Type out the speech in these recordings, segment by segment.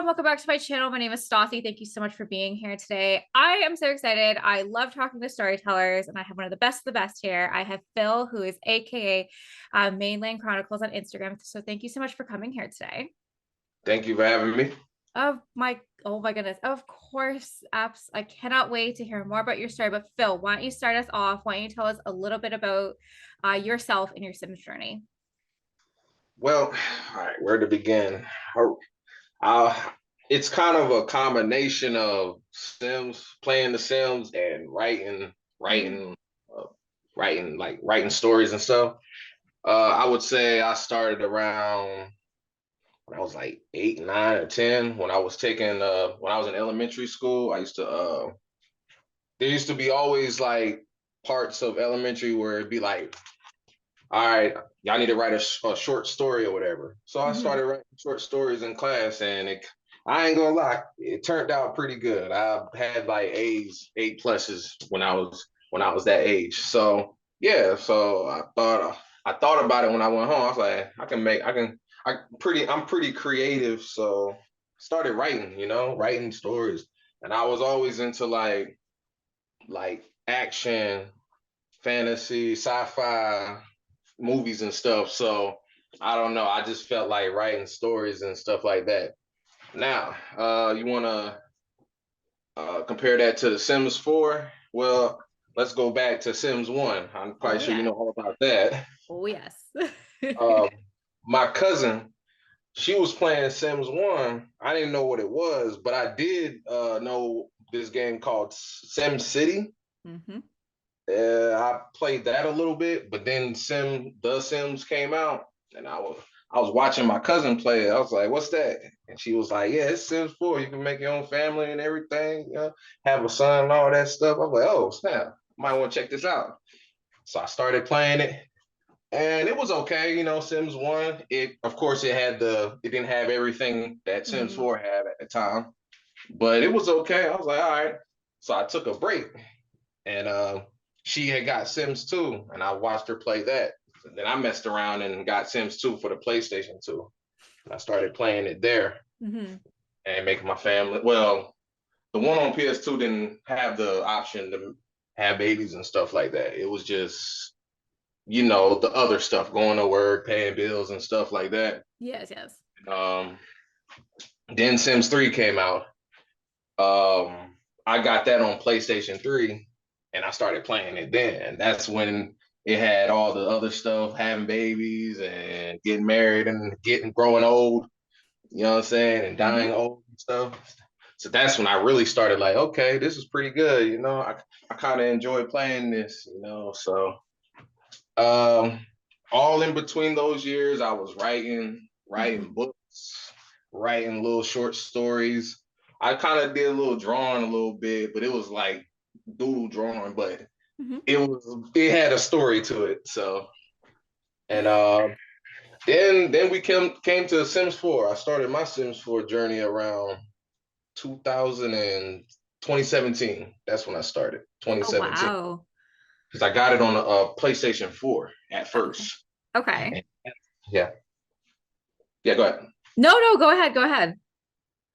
everyone, welcome back to my channel. My name is Stassi. Thank you so much for being here today. I am so excited. I love talking to storytellers, and I have one of the best here. I have Phil, who is aka Mainland Chronicles on Instagram. So thank you so much for coming here today. Thank you for having me. Oh my goodness, of course, apps. I cannot wait to hear more about your story. But Phil, why don't you start us off? Why don't you tell us a little bit about yourself and your Sims journey? Well, all right, where to begin? Uh, it's kind of a combination of Sims, playing the Sims, and uh, writing stories and stuff. I would say I started around when I was like 8, 9, or 10. When I was in elementary school, there used to be always like parts of elementary where it'd be like, all right, y'all need to write a short story or whatever. So I started writing short stories in class, and I ain't gonna lie, it turned out pretty good. I had like A's, A pluses when I was that age. So yeah, so I thought about it when I went home. I was like, I'm pretty creative, so started writing, writing stories, and I was always into like action, fantasy, sci-fi movies and stuff. So I don't know. I just felt like writing stories and stuff like that. Now, you want to compare that to The Sims 4? Well, let's go back to Sims 1. I'm Oh quite sure you yeah. know all about that. Oh yes. Um, my cousin, she was playing Sims 1. I didn't know what it was, but I did know this game called Sim City. hmm I played that a little bit, but then The Sims came out, and I was watching my cousin play it. I was like, "What's that?" And she was like, "Yeah, it's Sims 4. You can make your own family and everything. Have a son and all that stuff." I was like, "Oh snap! Might want to check this out." So I started playing it, and it was okay. Sims 1. It didn't have everything that Sims hmm 4 had at the time, but it was okay. I was like, all right. So I took a break, and she had got Sims 2, and I watched her play that. And then I messed around and got Sims 2 for the PlayStation 2. And I started playing it there hmm and making my family. Well, the one on PS2 didn't have the option to have babies and stuff like that. It was just, the other stuff, going to work, paying bills and stuff like that. Yes, yes. Um, then Sims 3 came out. I got that on PlayStation 3, and I started playing it then. And that's when it had all the other stuff, having babies and getting married and growing old, you know what I'm saying, and dying hmm old and stuff. So that's when I really started like, okay, this is pretty good, I kind of enjoy playing this, um all in between those years I was writing books, writing little short stories. I kind of did a little drawing a little bit, but it was like doodle drawing, but hmm it had a story to it. So and then we came to Sims 4. I started my Sims 4 journey around 2000 and 2017. That's when I started, Oh 2017, wow. because I got it on a PlayStation 4 at Okay. first. Okay. And yeah, yeah, go ahead. No, go ahead. Go ahead.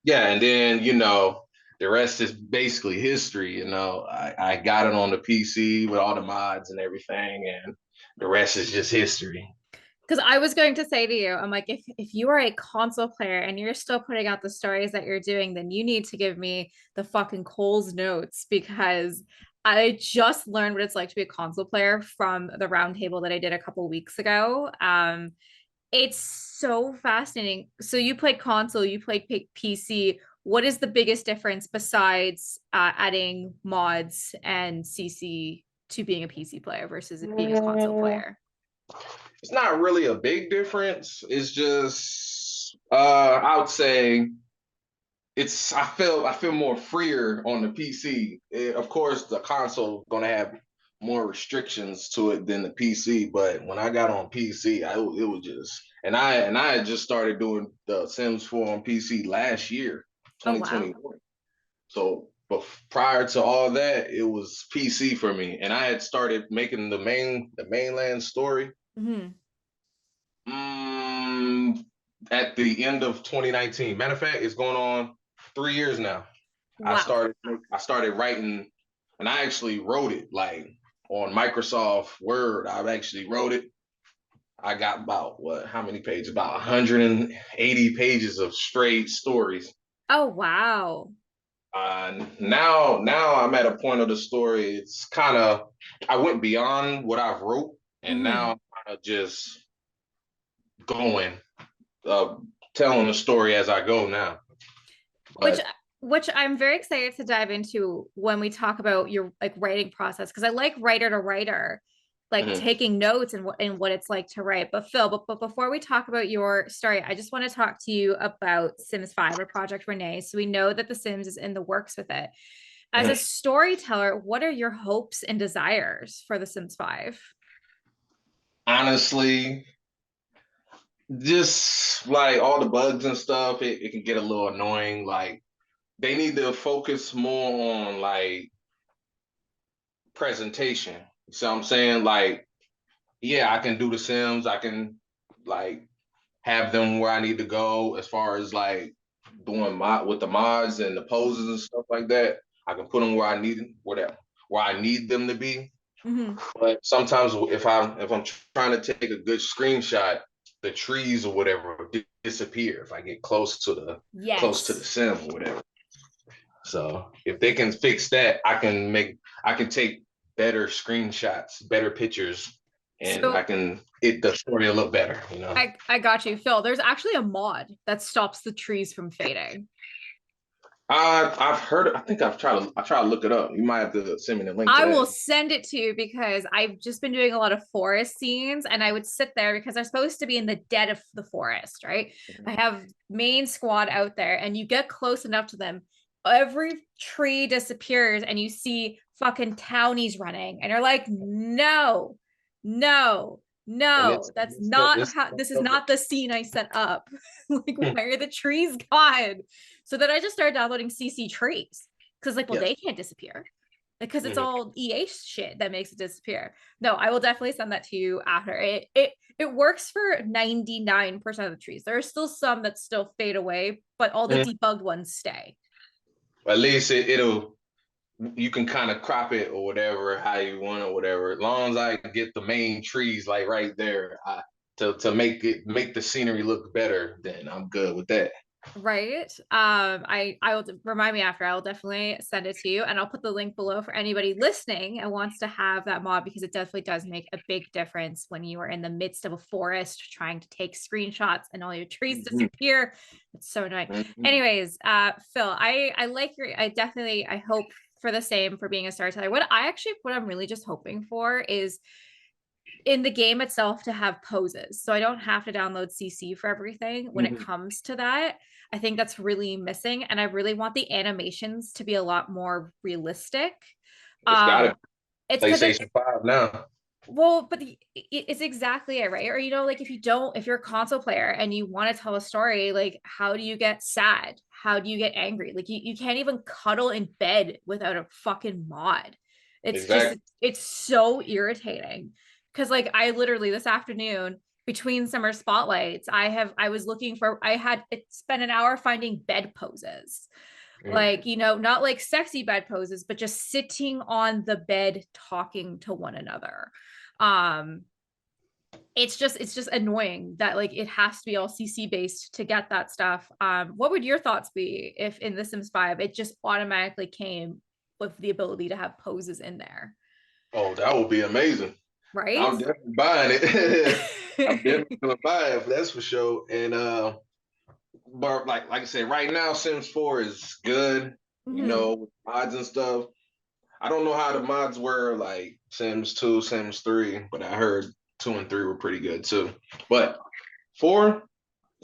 Yeah, and then the rest is basically history. I got it on the PC with all the mods and everything, and the rest is just history. Because I was going to say to you, I'm like, if you are a console player and you're still putting out the stories that you're doing, then you need to give me the fucking Coles notes because I just learned what it's like to be a console player from the roundtable that I did a couple weeks ago. It's so fascinating. So you played console, you played PC. What is the biggest difference besides adding mods and CC to being a PC player versus being a console Mm, player? It's not really a big difference. It's just I would say I feel more freer on the PC. Of course, the console gonna have more restrictions to it than the PC, but when I got on PC, it was just and I had just started doing the Sims 4 on PC last year, Oh wow. 2021. So, but prior to all that, it was PC for me, and I had started making the mainland story hmm mm, at the end of 2019. Matter of fact, it's going on 3 years now. I Wow. started I started writing, and I actually wrote it like on Microsoft Word. I actually wrote it. I got about what? How many pages? About 180 pages of straight stories. Oh, wow. Now I'm at a point of the story. It's kind of I went beyond what I've wrote, and now Mhm. I'm kind of just going, uh, telling the story as I go now. which But which I'm very excited to dive into when we talk about your like writing process, because I like writer to writer, like mhm, taking notes and what it's like to write. But Phil, but before we talk about your story, I just want to talk to you about Sims 5 or Project Renee. So we know that The Sims is in the works with it. As a mhm. storyteller, what are your hopes and desires for The Sims 5? Honestly, just like all the bugs and stuff, it can get a little annoying. Like they need to focus more on like presentation. So I'm saying like, yeah, I can do the Sims. I can like have them where I need to go as far as like doing mod with the mods and the poses and stuff like that. I can put them where I need where I need them to be. Mhm. But sometimes if I'm trying to take a good screenshot, the trees or whatever disappear if I get close to the Yes. sim or whatever. So if they can fix that, I can take better screenshots, better pictures, and I So can it the story will look better, you know. I got you, Phil. There's actually a mod that stops the trees from fading. I've heard. I think I try to look it up. You might have to send me the link to I will that. send it to you because I've just been doing a lot of forest scenes, and I would sit there because they're supposed to be in the dead of the forest, right? I have main squad out there, and you get close enough to them, every tree disappears, and you see fucking townies running, and you're like, no, no, And no, that's not it's how this is not the scene I set up. Like, why are the trees gone? So then I just started downloading CC trees because, like, well, yes. they can't disappear because it's Mhm. all EA shit that makes it disappear. No, I will definitely send that to you after. It works for 99% of the trees. There are still some that still fade away, but all the Mhm. debugged ones stay. At least it'll you can kind of crop it or whatever how you want or whatever. As long as I get the main trees like right there, to make the scenery look better, then I'm good with that. Right. I will remind me after. I will definitely send it to you, and I'll put the link below for anybody listening and wants to have that mod, because it definitely does make a big difference when you are in the midst of a forest trying to take screenshots and all your trees Mhm. disappear. It's so annoying. Mhm. Anyways, Phil, I like your I definitely I hope for the same for being a storyteller. What I'm really just hoping for is in the game itself to have poses. So I don't have to download CC for everything when it Mhm. comes to that. I think that's really missing. And I really want the animations to be a lot more realistic. It's got Um, it. it's because PlayStation 5 now. well, but it's exactly it, right? Or like if you're a console player and you want to tell a story, like how do you get sad? How do you get angry? Like you can't even cuddle in bed without a fucking mod. It's just Exactly. it's so irritating. Because like I literally this afternoon between summer spotlights, I was looking for I had it spent an hour finding bed poses, Mhm. like not like sexy bed poses, but just sitting on the bed talking to one another. um it's just annoying that like it has to be all CC based to get that stuff. What would your thoughts be if in The Sims 5 it just automatically came with the ability to have poses in there, Oh, that would be amazing. right? I'm definitely buying it. I'm definitely gonna buy it, that's for sure. And but like I said, right now Sims 4 is good, you Mhm. know, with mods and stuff. I don't know how the mods were like Sims 2, Sims 3, but I heard 2 and 3 were pretty good too. But 4,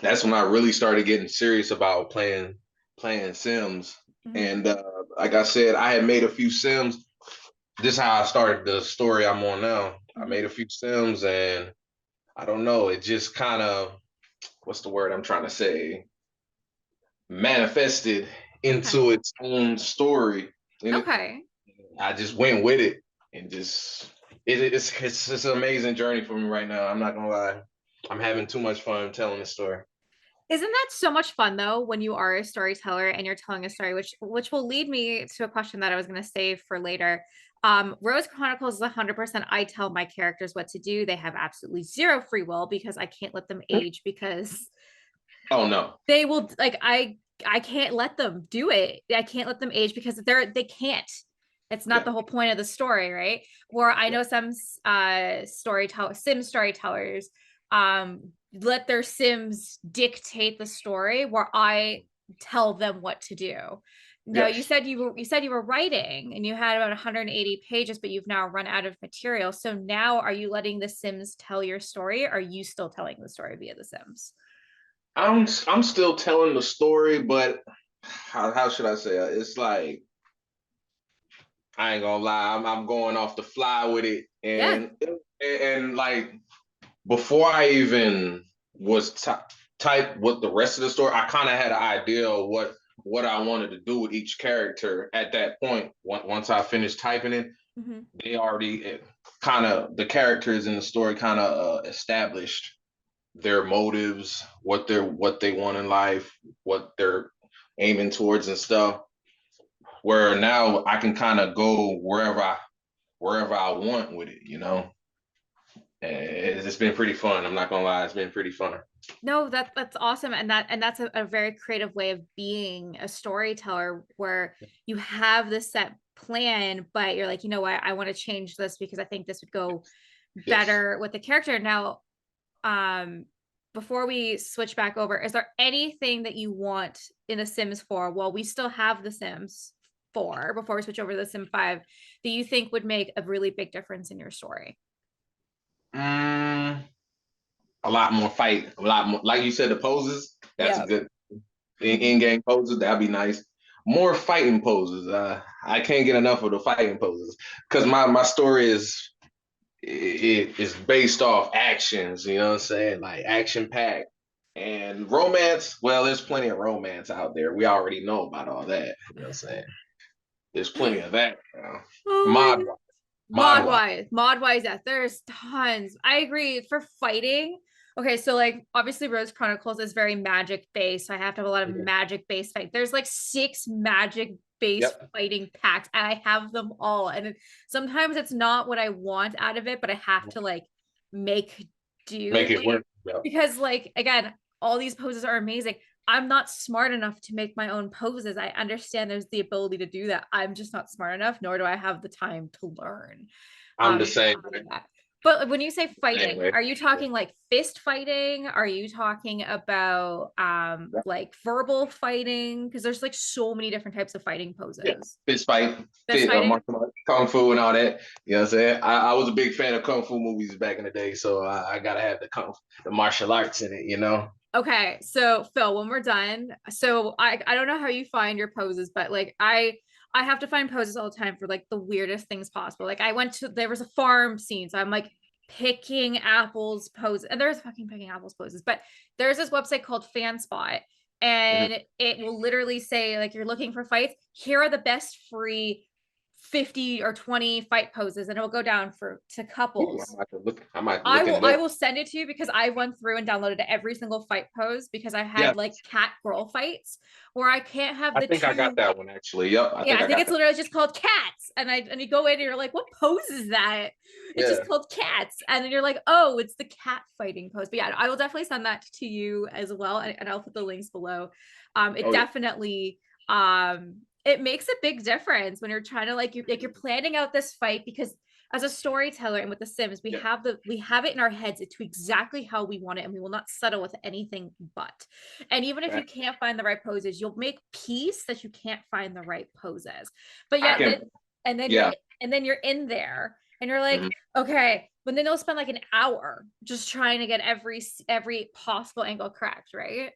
that's when I really started getting serious about playing Sims. Mhm. And like I said, I had made a few Sims. This is how I started the story I'm on now. I Mhm. made a few Sims, and I don't know, it just kind of, what's the word I'm trying to say, manifested Okay. into its own story. And Okay. I just went with it and just it's just an amazing journey for me right now. I'm not gonna lie. I'm having too much fun telling the story. Isn't that so much fun though when you are a storyteller and you're telling a story, which will lead me to a question that I was going to save for later. Rose Chronicles is 100% I tell my characters what to do. They have absolutely zero free will because I can't let them age because Oh no. they will like I can't let them do it. I can't let them age because they can't. It's not Yeah. the whole point of the story, right? Where I Yeah. know some sim storytellers let their sims dictate the story where I tell them what to do. Now Yes. you said you were writing and you had about 180 pages, but you've now run out of material. So now are you letting the sims tell your story? Or are you still telling the story via the sims? I'm still telling the story, but how should I say it? It's like I ain't gonna lie, I'm going off the fly with it, Yeah. and like before I even was type with the rest of the story, I kind of had an idea of what I wanted to do with each character at that point. Once I finished typing it, Mhm. they already kind of the characters in the story kind of established their motives, what they want in life, what they're aiming towards and stuff. Where now I can kind of go wherever I want with it, you know. It's been pretty fun. I'm not gonna lie, it's been pretty fun. No, that's awesome, and that's a very creative way of being a storyteller, where you have this set plan, but you're like, you know what, I want to change this because I think this would go Yes. better with the character. Now, um, before we switch back over, is there anything that you want in The Sims 4 while we still have The Sims 4 before we switch over to The Sim 5 that you think would make a really big difference in your story? Mm, a lot more fight, a lot more. Like you said, the poses. That's a Yeah. good Mhm. in-game poses. That'd be nice. More fighting poses. I can't get enough of the fighting poses because my story is based off actions. You know what I'm saying? Like action packed. And romance, well, there's plenty of romance out there. We already know about all that. You know what I'm saying? There's plenty of that. Oh my Mod god. mod wise. Mod wise, yes, there's tons. I agree. For fighting, okay, so like obviously Rose Chronicles is very magic based, so I have to have a lot of magic based fight. There's like 6 magic based Yep. fighting packs, and I have them all. And sometimes it's not what I want out of it, but I have to like make do Make it like, work. Yep. because like again, all these poses are amazing. I'm not smart enough to make my own poses. I understand there's the ability to do that. I'm just not smart enough, nor do I have the time to learn. I'm the How same to way. do that. But when you say Same fighting, way. are you Yeah. talking like fist fighting? Are you talking about like verbal fighting? Because there's like so many different types of fighting Yeah. poses. Fist fight, Fist fighting? martial arts, kung fu, and all that. You know what I'm saying? I was a big fan of kung fu movies back in the day, so I gotta have the martial arts in it. You know? Okay, so Phil, when we're done, so I don't know how you find your poses, but like I have to find poses all the time for like the weirdest things possible. Like I went to there was a farm scene, so I'm like picking apples poses, and there's fucking picking apples poses, but there's this website called FanSpot, Mhm. and it will literally say like you're looking for fights. Here are the best free 50 or 20 fight poses, and it will go down for to Ooh, couples. I might look into I that. will send it to you because I went through and downloaded every single fight pose because I Yeah, had like cat girl fights where I can't have I the think I got two. that one actually. Yep, I Yeah, think I I think got it's that. literally just called cats. And you go in and you're like, what pose is that? It's just Yeah. called cats. And then you're like, oh, it's the cat fighting pose. But yeah, I will definitely send that to you as well. And I'll put the links below. It Oh yeah. definitely it makes a big difference when you're trying to you're planning out this fight because as a storyteller and with the Sims, Yeah. we have it in our heads to exactly how we want it, and we will not settle with anything but. And even if you Right. can't find the right poses, you'll make peace that you can't find the right poses. But I yeah, can. and then Yeah. you're in there and you're like, Hmm. okay, but then they'll spend like an hour just trying to get every possible angle correct, right?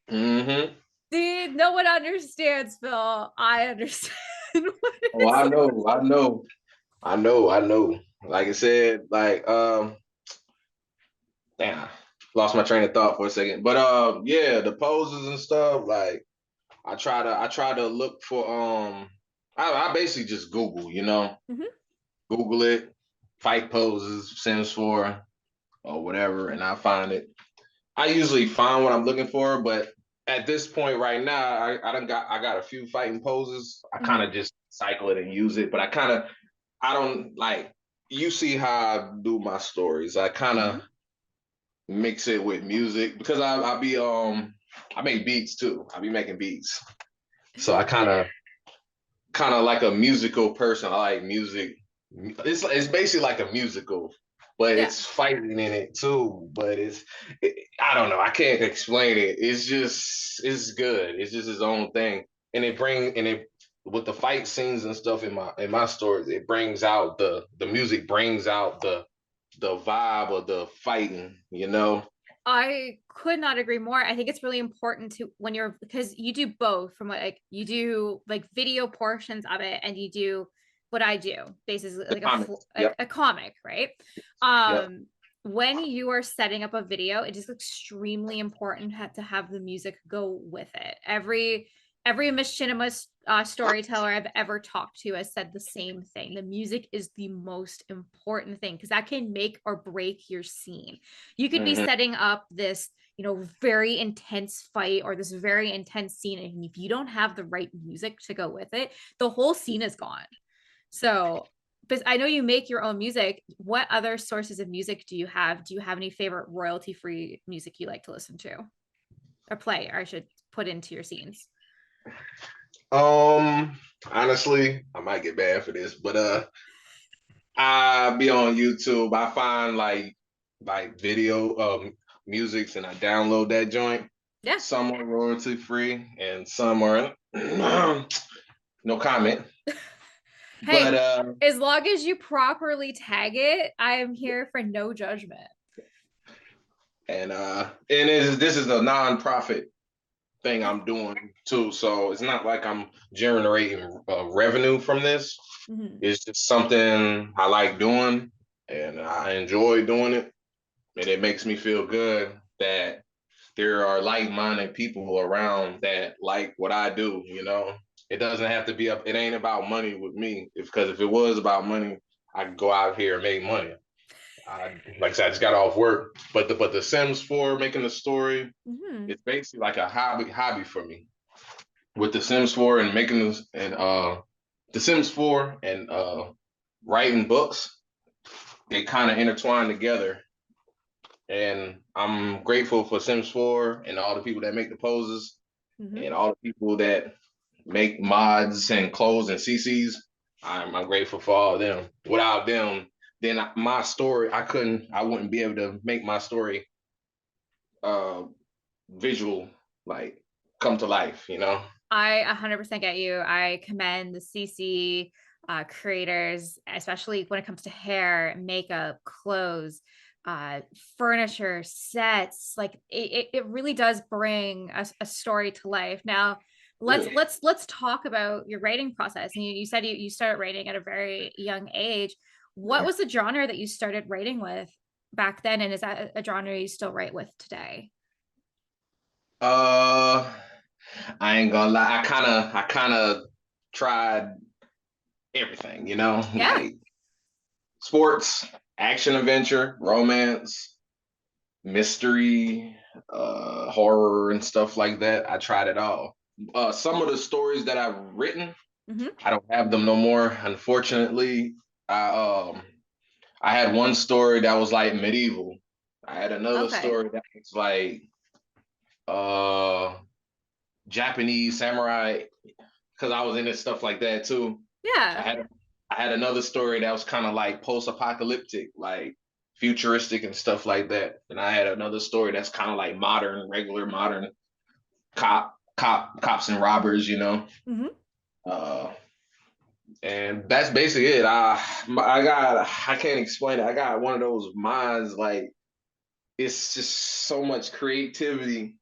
Hmm. Dude, no one understands, Phil. I understand what Oh, it's I know. I know. I know. I know. Like I said, like damn, lost my train of thought for a second. But yeah, the poses and stuff. Like I try to look for I basically just Google, you know, Mhm. Google it, fight poses, Sims 4 or whatever, and I find it. I usually find what I'm looking for, but at this point right now, I got a few fighting poses. I kind Mhm. of just cycle it and use it, but I don't like you see how I do my stories. I kind of Mhm. mix it with music because I make beats too. I be making beats. So I kind of like a musical person. I like music. It's basically like a musical, but Yeah. it's fighting in it too. But I don't know. I can't explain it. It's good. It's just its own thing, and it with the fight scenes and stuff in my stories. It brings out the music brings out the vibe of the fighting. You know. I could not agree more. I think it's really important to when you're because you do both from what like you do like video portions of it and you do what I do, basically The like comments. like Yep. a comic, right? Yep. When you are setting up a video, it is extremely important to have the music go with it. Every machinima storyteller I've ever talked to has said the same thing. The music is the most important thing because that can make or break your scene. You could be Hmm. setting up this, very intense fight or this very intense scene. And if you don't have the right music to go with it, the whole scene is gone. So, but I know you make your own music. What other sources of music do you have? Do you have any favorite royalty free music you like to listen to or play, or I should put into your scenes? Um, Honestly, I might get banned for this, but I be on YouTube. I find like video musics and I download that joint. Yeah. Some are royalty free and some are no comment. But Hey, as long as you properly tag it, I am here for no judgment. and this is a non-profit thing I'm doing too. So it's not like I'm generating revenue from this. Mhm. It's just something I like doing and I enjoy doing it. And it makes me feel good that there are like-minded people around that like what I do, you know. It doesn't have to be up, it ain't about money with me. Because if it was about money, I could go out here and make money. Like I said, I just got off work. But the Sims 4 making the story, Mhm. it's basically like a hobby for me. With the Sims 4 and making this and the Sims 4 and writing books, they kind of intertwine together. And I'm grateful for Sims 4 and all the people that make the poses Mhm. and all the people that make mods and clothes and CCs. I'm grateful for all of them. Without them, then my story, I wouldn't be able to make my story uh visual, like come to life, you know? I 100% get you. I commend the CC creators, especially when it comes to hair, makeup, clothes, furniture, sets. Like it really does bring a story to life. Now, let's talk about your writing process. And you said you started writing at a very young age. What Yeah. was the genre that you started writing with back then, and is that a genre you still write with today? Uh I ain't gonna lie, I kinda tried everything, you know, Yeah. like sports, action adventure, romance, mystery, horror, and stuff like that. I tried it all. Some of the stories that I've written, Hmm. I don't have them no more. Unfortunately, I had one story that was like medieval. I had another Okay. story that was like uh Japanese samurai because I was into stuff like that too. I Yeah. had I had another story that was kind of like post-apocalyptic, like futuristic and stuff like that. And I had another story that's kind of like modern, regular modern cops and robbers, you know. Hmm. Uh, and that's basically it. I can't explain it. I got one of those minds like it's just so much creativity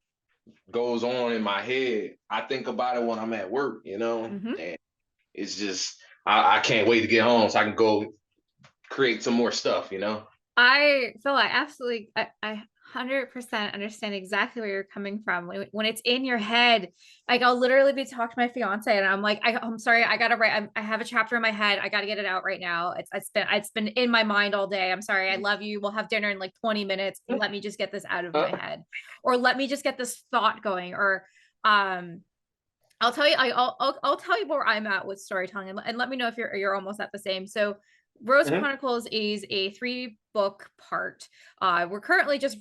goes on in my head. I think about it when I'm at work, you know, Hmm. and it's just I can't wait to get home so I can go create some more stuff, you know? I feel like absolutely, I 100% understand exactly where you're coming from. When it's in your head, like I'll literally be talking to my fiance and I'm like, I'm sorry, I gotta write. I have a chapter in my head. I gotta get it out right now. It's been in my mind all day. I'm sorry. I love you. We'll have dinner in like 20 minutes. Let me just get this out of my head, or let me just get this thought going. Or I'll tell you, I'll tell you where I'm at with storytelling, and let me know if you're almost at the same. So, Rose Mhm. Chronicles is a 3 book part. I'm currently just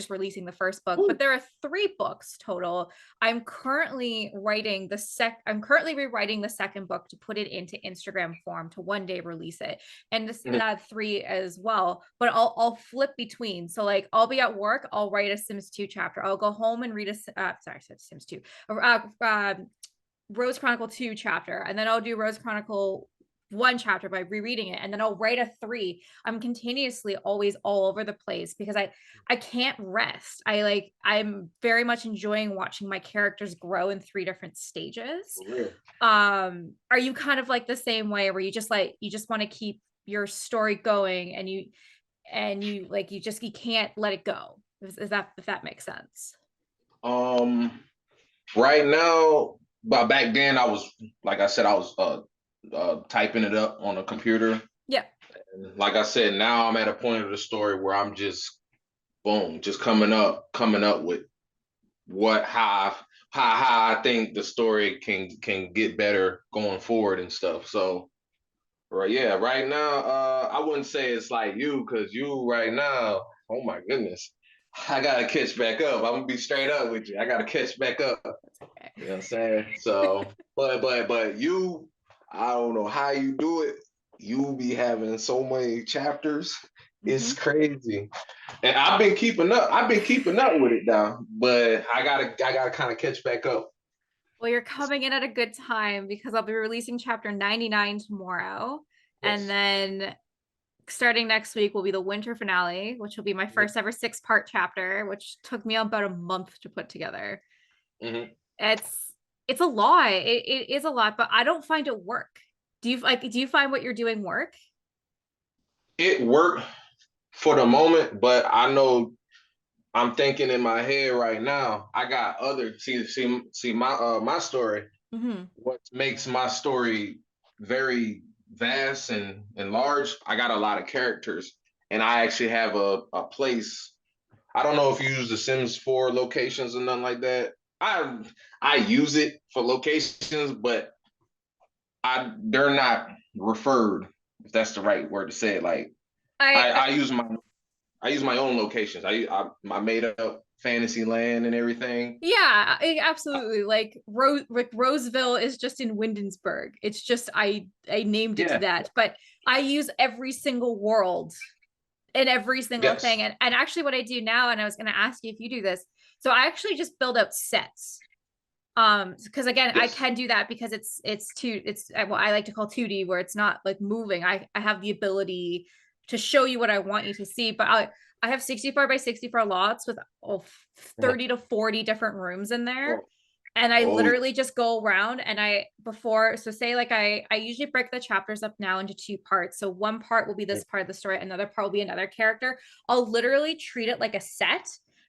releasing the first book, but Ooh. there are 3 books total. I'm currently rewriting the second book to put it into Instagram form to one day release it, and this Mhm. 3 as well. But I'll flip between. So like I'll be at work, I'll write a Sims 2 chapter. I'll go home and read sorry, Sims 2 Rose Chronicle 2 chapter, and then I'll do Rose Chronicle 1 chapter by rereading it, and then I'll write a 3. I'm continuously always all over the place because I can't rest. I'm very much enjoying watching my characters grow in 3 different stages. For real. Are you kind of like the same way where you just want to keep your story going, and you can't let it go? Is that, if that makes sense? Um, right now, but back then I was, like I said, I was typing it up on a computer. Yeah. And like I said, now I'm at a point of the story where I'm just boom, just coming up with what how I think the story can get better going forward and stuff. So right, yeah, right now, I wouldn't say it's like you, because you right now, oh my goodness, I gotta catch back up. I'm gonna be straight up with you. I gotta catch back up. Okay. You know what I'm saying? So, but you, I don't know how you do it. You be having so many chapters. It's Mhm. crazy. And I've been keeping up. I've been keeping up with it now, but I gotta kind of catch back up. Well, you're coming in at a good time because I'll be releasing chapter 99 tomorrow. And Yes. then starting next week will be the winter finale, which will be my first ever 6-part chapter, which took me about a month to put together. Mm-hmm. It's it's a lot. It is a lot, but I don't find it work. Do you find what you're doing work? It worked for the moment, but I know I'm thinking in my head right now. I got other see my story. Hmm. What makes my story very vast and large? I got a lot of characters, and I actually have a place. I don't know if you use the Sims 4 locations or nothing like that. I I use it for locations, but they're not referred, if that's the right word to say it. Like I, I I use my own locations. I made up fantasy land and everything. Yeah, absolutely. Like Roseville is just in Windensburg. It's just I named it Yeah. that, but I use every single world and every single thing. Yes. And actually what I do now, and I was going to ask you if you do this. So I actually just build out sets. Because again, I Yes. can do that because it's what I like to call 2D, where it's not like moving. I have the ability to show you what I want you to see, but I have 64 by 64 lots with 30 to 40 different rooms in there. Oh, And I oh, literally just go around and so say like I usually break the chapters up now into 2 parts. So one part will be yeah. this part of the story, another part will be another character. I'll literally treat it like a set,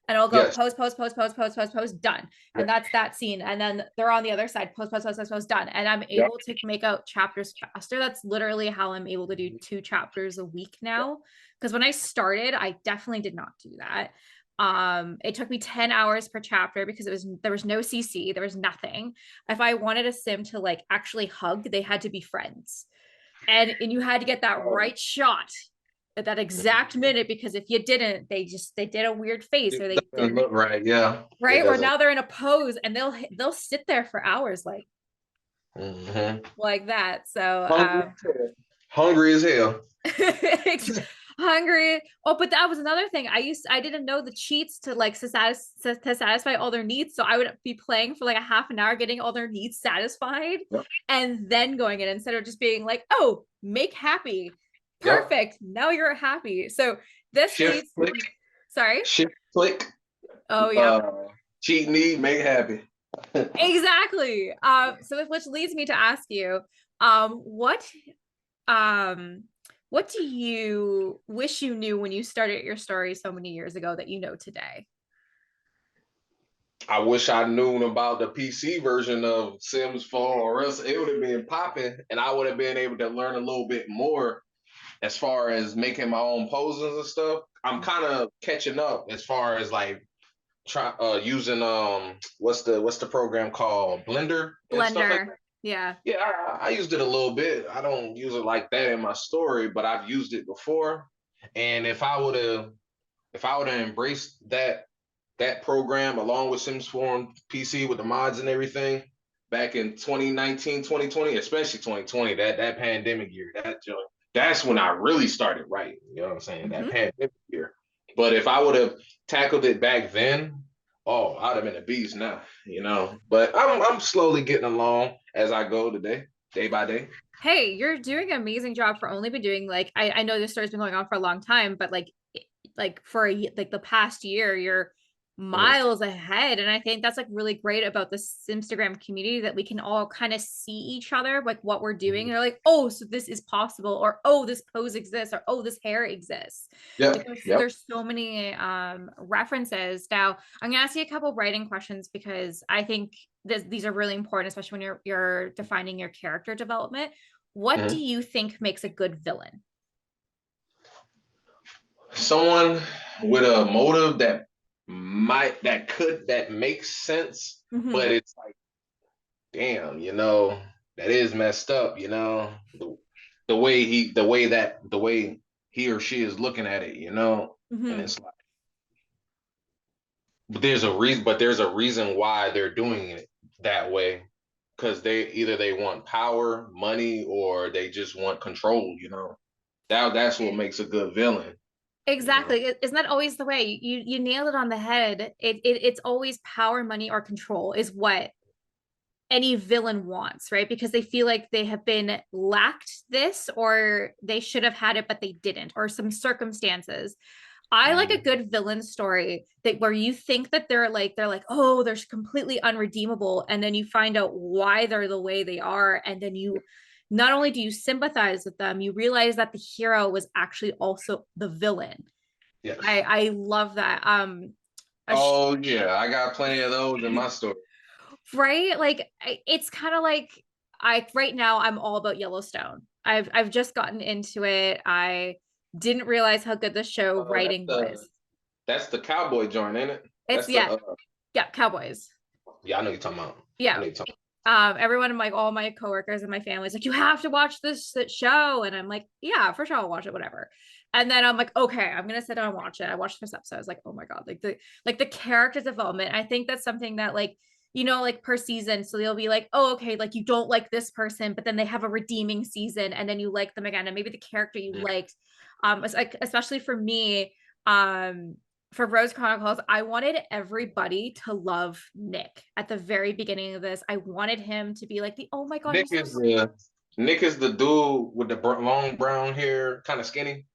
and I'll go Yes. pose, pose, pose, pose, pose, pose, pose, done. And that's that scene. And then they're on the other side, pose, pose, pose, pose, pose, done. And I'm Yep. able to make out chapters faster. That's literally how I'm able to do 2 chapters a week now. Because when I started, I definitely did not do that. It took me 10 hours per chapter because there was no CC, there was nothing. If I wanted a sim to like actually hug, they had to be friends. And you had to get that Um, right shot at that exact minute, because if you didn't, they did a weird face, it or they doesn't look right. Yeah. It right, where doesn't. now they're in a pose and they'll sit there for hours Mhm. like that. So Hungry as hell. Hungry as hell. hungry. Oh, but that was another thing. I didn't know the cheats to like to satisfy all their needs. So I would be playing for like a half an hour, getting all their needs satisfied, Yep. and then going in, instead of just being like, oh, make happy. Yep. Perfect. Now you're happy. So this Shift leads, click. sorry. Shift click. Oh, yep. Uh, cheat need make happy. Exactly. Which leads me to ask you, what um What do you wish you knew when you started your story so many years ago that you know today? I wish I knew about the PC version of Sims 4, or else it would have been popping, and I would have been able to learn a little bit more as far as making my own poses and stuff. I'm kind of catching up as far as like try using what's the program called, Blender and stuff like Blender. that. Yeah. Yeah, I used it a little bit. I don't use it like that in my story, but I've used it before. And if I would have embraced that program along with Sims 4 on PC with the mods and everything back in 2019, 2020, especially 2020, that pandemic year, that's when I really started writing. You know what I'm saying? That Hmm. pandemic year. But if I would have tackled it back then, oh, I'd have been a beast now, you know. But I'm slowly getting along as I go today, day by day. Hey, you're doing an amazing job for only been doing like I know this story's been going on for a long time, but like for like the past year, you're Mhm. miles ahead. And I think that's like really great about this Instagram community that we can all kind of see each other, like what we're doing. Mhm. And they're like, oh, so this is possible, or oh, this pose exists, or oh, this hair exists. Like Yep, yep. there's so many references. Now, I'm gonna ask you a couple writing questions because I think these are really important, especially when you're defining your character development. What do Mhm. you think makes a good villain? Someone with a motive that makes sense, Hmm. but it's like, damn, that is messed up, the way he or she is looking at it, and Hmm. it's like, but there's a reason why they're doing it that way, because they want power, money, or they just want control, that's what makes a good villain, you know. Exactly. Isn't that always the way? You nailed it on the head. It's always power, money, or control is what any villain wants, right? Because they feel like they have been lacked this, or they should have had it, but they didn't, or some circumstances. I like a Mhm. good villain story that where you think that they're like, oh, they're completely unredeemable, and then you find out why they're the way they are, and then you not only do you sympathize with them, you realize that the hero was actually also the villain. I Yes. I love that. A sh- Oh yeah, I got plenty of those in my story. right? Like it's kind of like I right now I'm all about Yellowstone. I've just gotten into it. I didn't realize how good the show That's writing the was. that's the cowboy joint, ain't it? It's That's the yeah, yeah, Cowboys. yeah, I know you're talking about. I Yeah. know you're talking Everyone, like all my coworkers and my family's like, you have to watch this show. And I'm like, yeah, for sure, I'll watch it, whatever. And then I'm like, okay, I'm gonna sit down and watch it. I watched this episode. I was like, oh my God, like the character development. I think that's something that like per season. So they'll be like, oh, okay, like you don't like this person, but then they have a redeeming season and then you like them again. And maybe the character you about. liked, like especially for me, um, for Rose Chronicles, I wanted everybody to love Nick at the very beginning of this. I wanted him to be like the oh my God, Nick he's so is the Nick is the dude with the long brown hair, kind of skinny.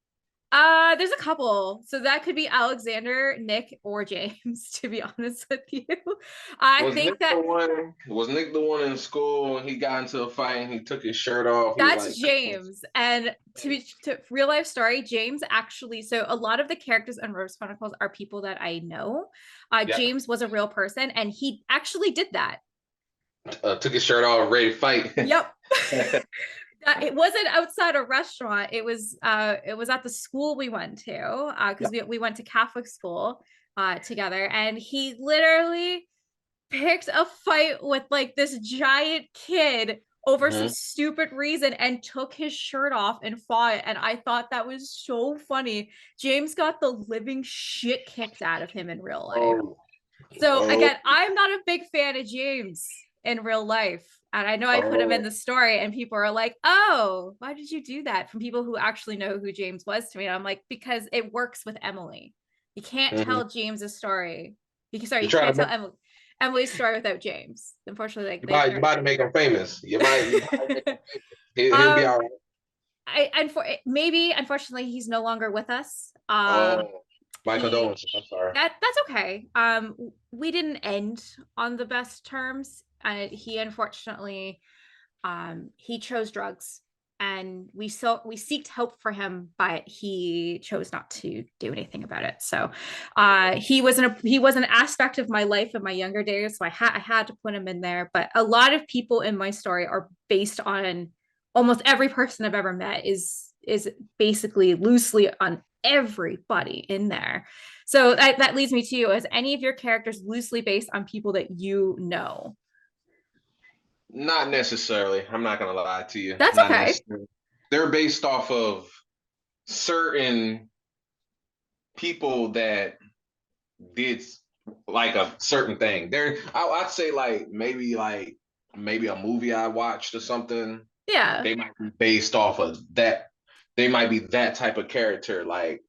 there's a couple. So that could be Alexander, Nick, or James, to be honest with you. I Was Nick think that the one? Was Nick the one in school and he got into a fight and he took his shirt off? He was that's like, James. And to real life story, James actually, so a lot of the characters in Rose Chronicles are people that I know. yeah, James was a real person and he actually did that. took his shirt off, ready to fight. Yep. It wasn't outside a restaurant. It was at the school we went to Yeah. because we went to Catholic school together, and he literally picked a fight with like this giant kid over some Mhm. stupid reason and took his shirt off and fought. And I thought that was so funny. James got the living shit kicked out of him in real life. Oh, So oh, again, I'm not a big fan of James in real life. And I know I put him in oh. the story, and people are like, oh, why did you do that? From people who actually know who James was to me. And I'm like, because it works with Emily. You can't Mhm. tell James's story. Sorry, You you try to can't tell make Emily's story without James. Unfortunately, you about to make him famous. You might make him they're famous. He'll be um all right. maybe unfortunately he's no longer with us. Oh, my He condolences. I'm sorry. that's okay. We didn't end on the best terms. He unfortunately he chose drugs and we seeked help for him, but he chose not to do anything about it. So he was an aspect of my life in my younger days, so I had to put him in there. But a lot of people in my story are based on almost every person I've ever met is basically loosely on everybody in there. So that leads me to you. Is any of your characters loosely based on people that you know? Not necessarily. I'm not gonna lie to you. That's Not okay. necessarily. They're based off of certain people that did like a certain thing. I'd say maybe a movie I watched or something. Yeah. They might be based off of that. They might be that type of character. Like,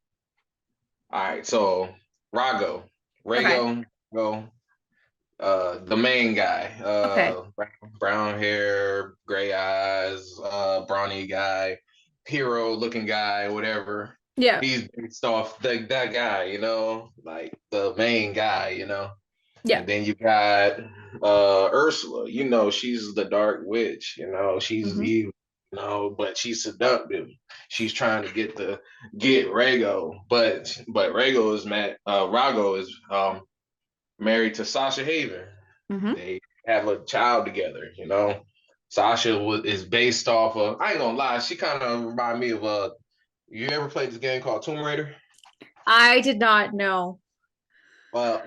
all right, so Rago, Okay. Rago, the main guy, Okay. brown hair, gray eyes, brawny guy, hero looking guy, whatever. Yeah. He's based off that guy, like the main guy, Yeah. And then you got Ursula, she's the dark witch, she's Hmm. evil, but she's seductive. She's trying to get Rago, but Rago is mad Rago is married to Sasha Haven. Hmm. They have a child together, Sasha is based off of, I ain't gonna lie, she kind of remind me of you ever played this game called Tomb Raider? I did not know. Well,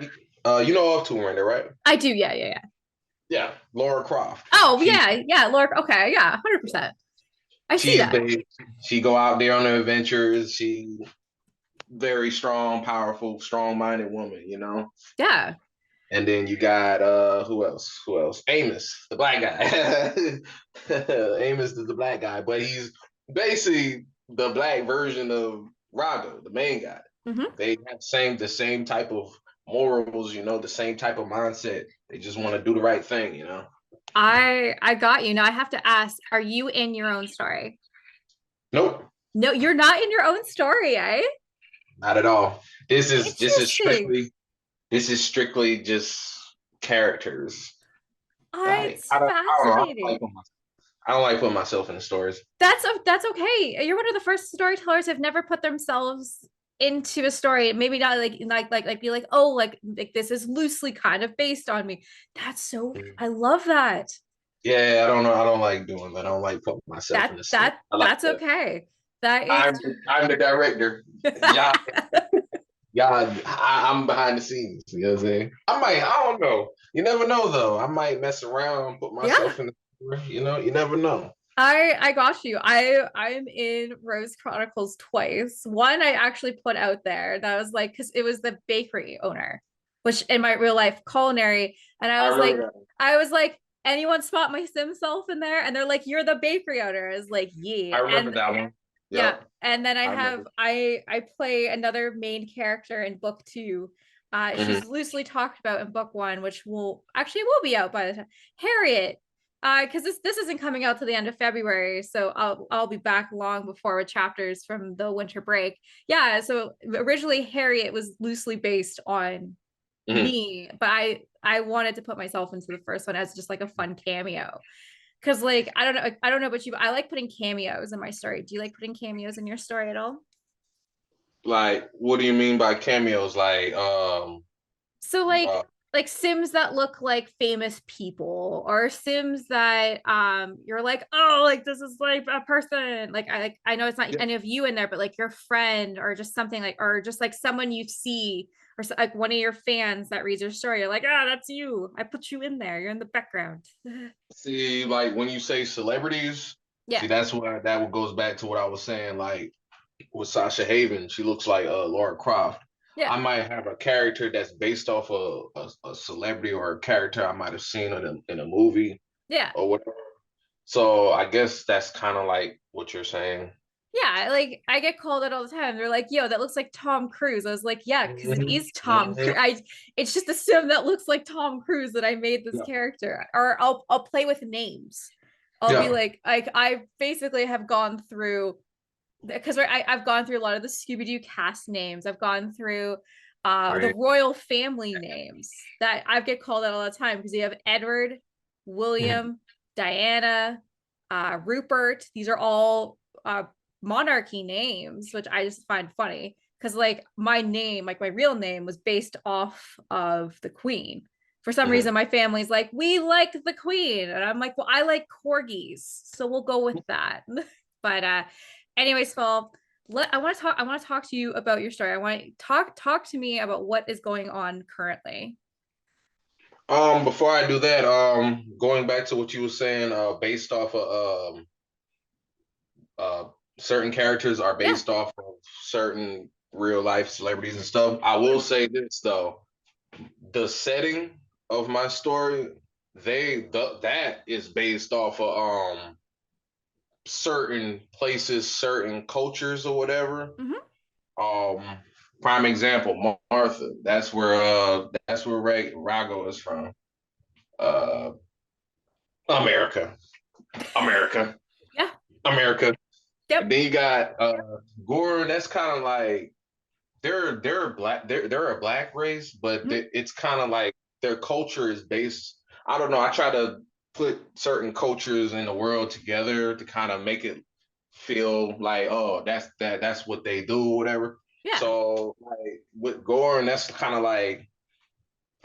you know of Tomb Raider, right? I do. Yeah. Yeah. Yeah. Yeah, Laura Croft. Oh, yeah. Yeah. Laura. Okay. Yeah. 100%. I see She's that. based. She go out there on the adventures. She very strong, powerful, strong-minded woman, Yeah. And then you got who else? Who else? Amos, the black guy. Amos is the black guy, but he's basically the black version of Rago, the main guy. Hmm. They have the same type of morals, the same type of mindset. They just want to do the right thing. I got you. Now I have to ask, are you in your own story? Nope, No, you're not in your own story, eh? not at all. Interesting. This is strictly just characters. Like It's I don't know. fascinating. I don't like putting myself in the stories. That's okay. You're one of the first storytellers who've never put themselves into a story. Maybe not like be like, oh, like this is loosely kind of based on me. That's so I love that. Yeah, I don't know. I don't like doing that. I don't like putting myself in the story. I like That's that. okay. That is I'm the director. Y'all, I'm behind the scenes. You know what I'm saying? I don't know. You never know though. I might mess around, put yeah. myself in the story. You never know. I got you. I'm in Rose Chronicles twice. One I actually put out there that was like because it was the bakery owner, which in my real life culinary, and I remember that. I was like, anyone spot my sim self in there? And they're like, you're the bakery owner. I was like, yeah. I remember And that one. yeah, Yep, and then I remember. I play another main character in book two. Hmm. She's loosely talked about in book one, which will be out by the time Harriet. Because this isn't coming out to the end of February, so I'll be back long before with chapters from the winter break. Yeah, so originally Harriet was loosely based on Hmm. me, but I wanted to put myself into the first one as just like a fun cameo because like I don't know about you, but I like putting cameos in my story. Do you like putting cameos in your story at all? Like, what do you mean by cameos? Like, So uh, like sims that look like famous people or sims that you're like, oh, like this is like a person, like I know it's not yeah, any of you in there, but like your friend or just something like or just like someone you see or like one of your fans that reads your story, you're like, ah, that's you, I put you in there, you're in the background. see, like when you say celebrities, Yeah. see, that goes back to what I was saying. Like with Sasha Haven, she looks like Laura Croft. Yeah. I might have a character that's based off a celebrity or a character I might have seen in a movie Yeah. or whatever. So I guess that's kind of like what you're saying. Yeah, like I get called it all the time. They're like, "Yo, that looks like Tom Cruise." I was like, "Yeah, because it Hmm. is Tom Hmm. Cruise." It's just a sim that looks like Tom Cruise that I made this Yeah. character. Or I'll play with names. I'll be Yeah. like I basically have gone through because I've gone through a lot of the Scooby Doo cast names. I've gone through the Right. royal family names that I get called out all the time because you have Edward, Mhm. William, Diana. Rupert. These are all monarchy names, which I just find funny because like my name, like my real name was based off of the queen. For some Mhm. reason, my family's like, we like the queen. And I'm like, well, I like corgis. So we'll go with that. But anyways, Phil, I want to talk to you about your story. I want to talk to me about what is going on currently. Before I do that, going back to what you were saying, based off of uh, certain characters are Yeah. based off of certain real life celebrities and stuff. I will Mhm. say this though, the setting of my story, that is based off of certain places, certain cultures or whatever. Mhm. Um, Prime example, Martha. That's where Rago is from. Uh, America, America, Yeah. America. And Yep. then you got Goran. That's kind of like they're black. They're a black race, but Mhm. it's kind of like their culture is based. I don't know. I try to put certain cultures in the world together to kind of make it feel like, oh, that's what they do, whatever. Yeah. So like with Goran, that's kind of like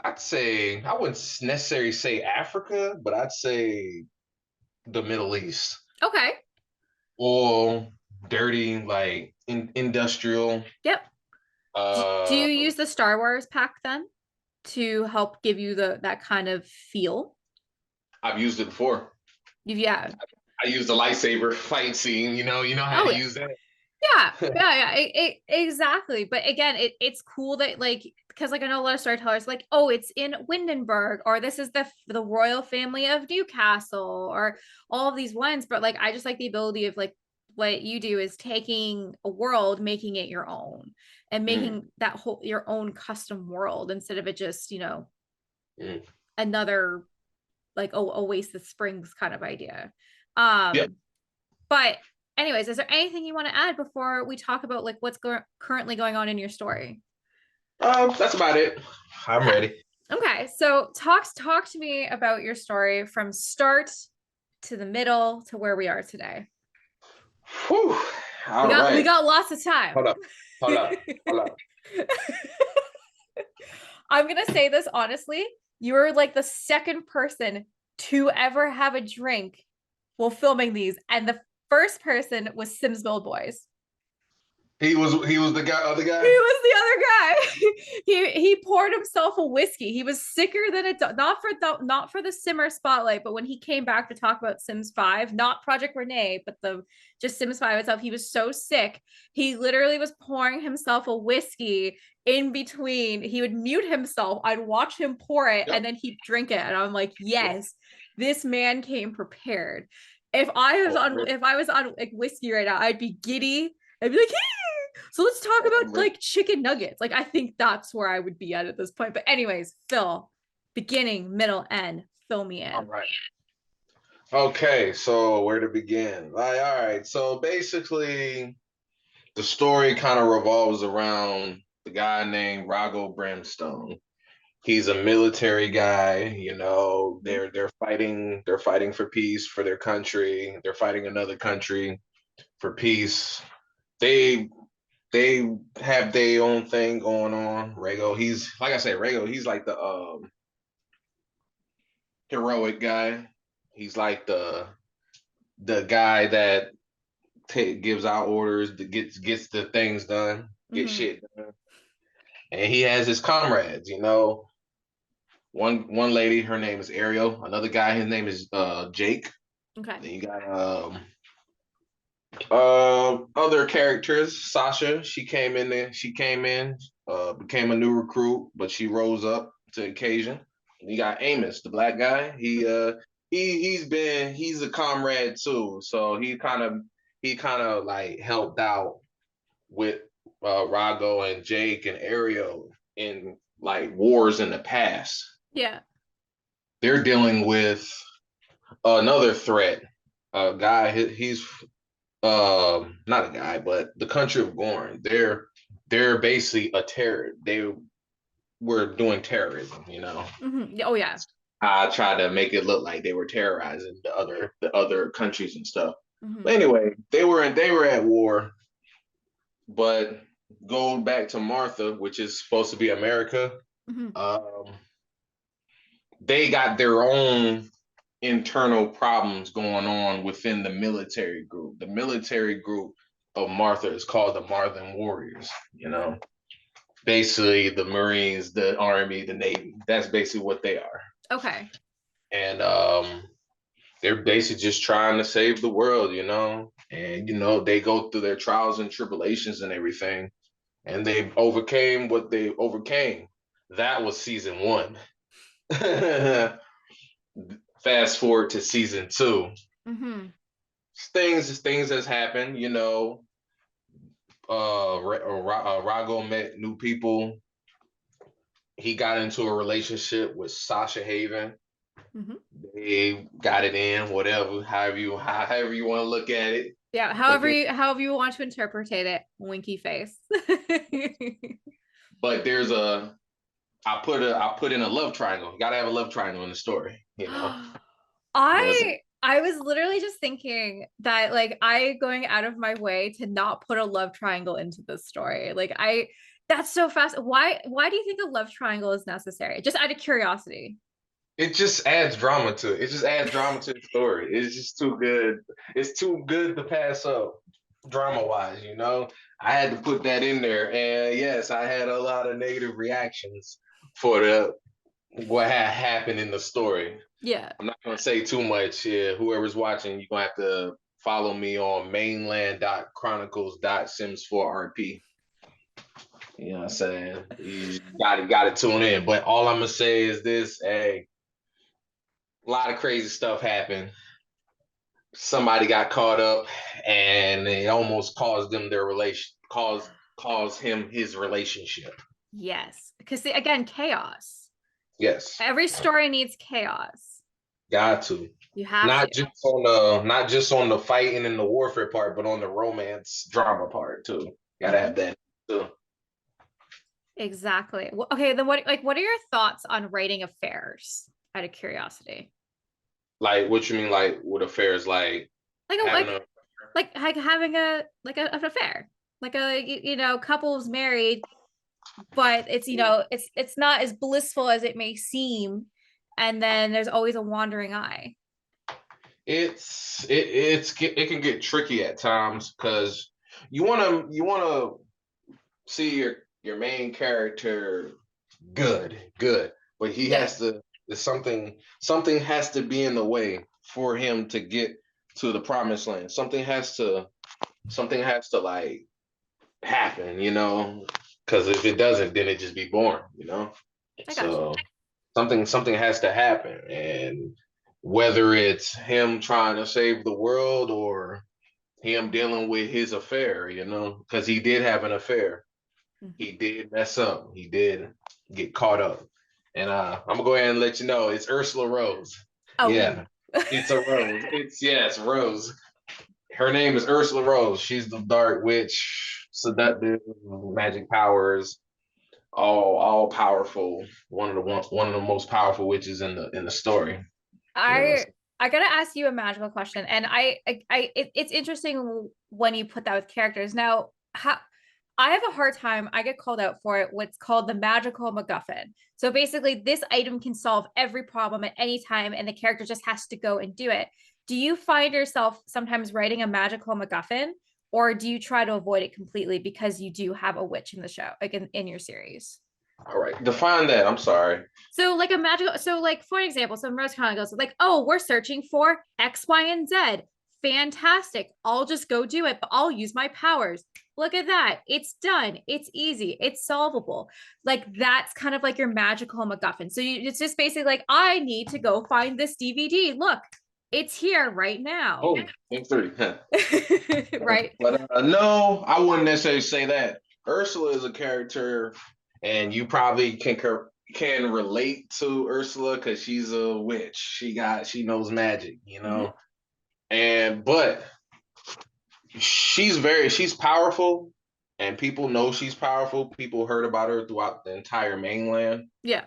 I'd say I wouldn't necessarily say Africa, but I'd say the Middle East. Okay. Oil, dirty, like industrial. Yep. Do Uh, you use the Star Wars pack then to help give you the that kind of feel? I've used it before. Yeah. I used the lightsaber fight scene. You know how Oh to yeah. use that. Yeah. Yeah. Yeah. Exactly. But again, it's cool that like because like I know a lot of storytellers like, oh, it's in Windenburg, or this is the royal family of Newcastle, or all of these ones. But like I just like the ability of like what you do is taking a world, making it your own, and Mm, making that whole your own custom world instead of it just, mm. another like Oasis Springs kind of idea. Yeah. But anyways, is there anything you want to add before we talk about like what's currently going on in your story? That's about it. I'm Yeah. ready. Okay. So talk to me about your story from start to the middle to where we are today. Whew. We All got we right. got lots of time. Hold up. Hold up. Hold up. I'm gonna say this honestly. You were like the second person to ever have a drink while filming these, and the first person was Sims Build Boys. He was the other He guy. was the other guy. He poured himself a whiskey. He was sicker than a not for the Simmer spotlight, but when he came back to talk about Sims 5, not Project Renee, but the just Sims 5 itself, he was so sick. He literally was pouring himself a whiskey in between. He would mute himself. I'd watch him pour it and Yep. then he'd drink it. And I'm like, Yep. yes, this man came prepared. Oh, I'm ready. If I was on like whiskey right now, I'd be giddy. I'd be like, so let's talk Oh, I'm about ready. like chicken nuggets. Like I think that's where I would be at this point. But anyways, Phil, beginning, middle, end, fill me All in. right. Okay. So where to begin? Like, all right. So basically, the story kind of revolves around the guy named Rago Brimstone. He's a military guy. Mhm. They're fighting for peace for their country. They're fighting another country for peace. They they have their own thing going on. Rago, he's like I said, Rago, he's like the heroic guy. He's like the guy that gives out orders, that gets the things done, get Mhm. shit done. And he has his comrades, one lady, her name is Ariel. Another guy, his name is Jake. Okay. Then you got other characters. Sasha, she came in there. She came in, became a new recruit, but she rose up to occasion. You got Amos, the black guy. He's a comrade too. So he kind of like helped out with Rago and Jake and Ariel in like wars in the past. Yeah. They're dealing with another threat. A guy, he's not a guy, but the country of Gorn. They're basically a terror. They were doing terrorism. Oh yeah. I tried to make it look like they were terrorizing the other countries and stuff. But Hmm. anyway, they were at war. But going back to Martha, which is supposed to be America, Hmm. um, they got their own internal problems going on within the military group. The military group of Martha is called the Marthan Warriors. Basically the Marines, the Army, the Navy. That's basically what they are. Okay. And they're basically just trying to save the world, And they go through their trials and tribulations and everything, and they overcame what they overcame. That was season one. Fast forward to season two. Hmm. Things has happened, Rago met new people. He got into a relationship with Sasha Haven. Hmm. They got it in, whatever, however you want to look at it. Yeah, But then, however you want to interpret it, winky face. but there's a I put in a love triangle. You gotta have a love triangle in the story. You know what I'm saying? I was literally just thinking that like I going out of my way to not put a love triangle into this story. Like I that's so fast. Why do you think a love triangle is necessary? Just out of curiosity. It just adds drama to it. It just adds drama to the story. It's just too good. It's too good to pass up, drama wise. I had to put that in there, and yes, I had a lot of negative reactions for the what had happened in the story. Yeah. I'm not gonna say too much. Yeah, whoever's watching, you're gonna have to follow me on mainland.chronicles.sims4rp. You know what I'm saying? You got to tune in. But all I'm gonna say is this: hey, a lot of crazy stuff happened. Somebody got caught up, and it almost caused them their relation, caused him his relationship. Yes. Because again, chaos. Yes, Every story needs chaos. got to. You have Not to. just on the fighting and the warfare part, but on the romance drama part too. Gotta have Mhm. that too. Exactly. Okay, then what are your thoughts on writing affairs out of curiosity? Like what you mean, like with affairs, like Like a having a like having a like an affair. Like couples married, but it's not as blissful as it may seem, and then there's always a wandering eye. it can get tricky at times because you wanna see your main character good, but he Yeah, has to. There's something has to be in the way for him to get to the promised land. Something has to like happen. Because if it doesn't, then it just be boring. I got you. So something has to happen, and whether it's him trying to save the world or him dealing with his affair, because he did have an affair. Mhm. He did mess up. He did get caught up. And I'm gonna go ahead and let you know it's Ursula Rose. Oh. Yeah, it's a Rose. Yes, Rose. Her name is Ursula Rose. She's the dark witch, Mhm. seductive, magic powers, all powerful. One of the most powerful witches in the story. You know. I gotta ask you a magical question, and it's interesting when you put that with characters. Now, how I have a hard time. I get called out for it. What's called the magical MacGuffin. So basically, this item can solve every problem at any time, and the character just has to go and do it. Do you find yourself sometimes writing a magical MacGuffin, or do you try to avoid it completely because you do have a witch in the show, like in your series? All right, define that. I'm sorry. So like a magical, so like for example, so Rose kind of goes like, oh, we're searching for X, Y, and Z. Fantastic. I'll just go do it, but I'll use my powers. Look at that. It's done. It's easy. It's solvable. Like that's kind of like your magical MacGuffin. So it's just basically like, I need to go find this DVD. Look, it's here right now. Oh, in three. Right? But no, I wouldn't necessarily say that. Ursula is a character, and you probably can relate to Ursula because she's a witch. She knows magic. Mm-hmm. And but she's powerful, and people know she's powerful. People heard about her throughout the entire mainland. Yeah.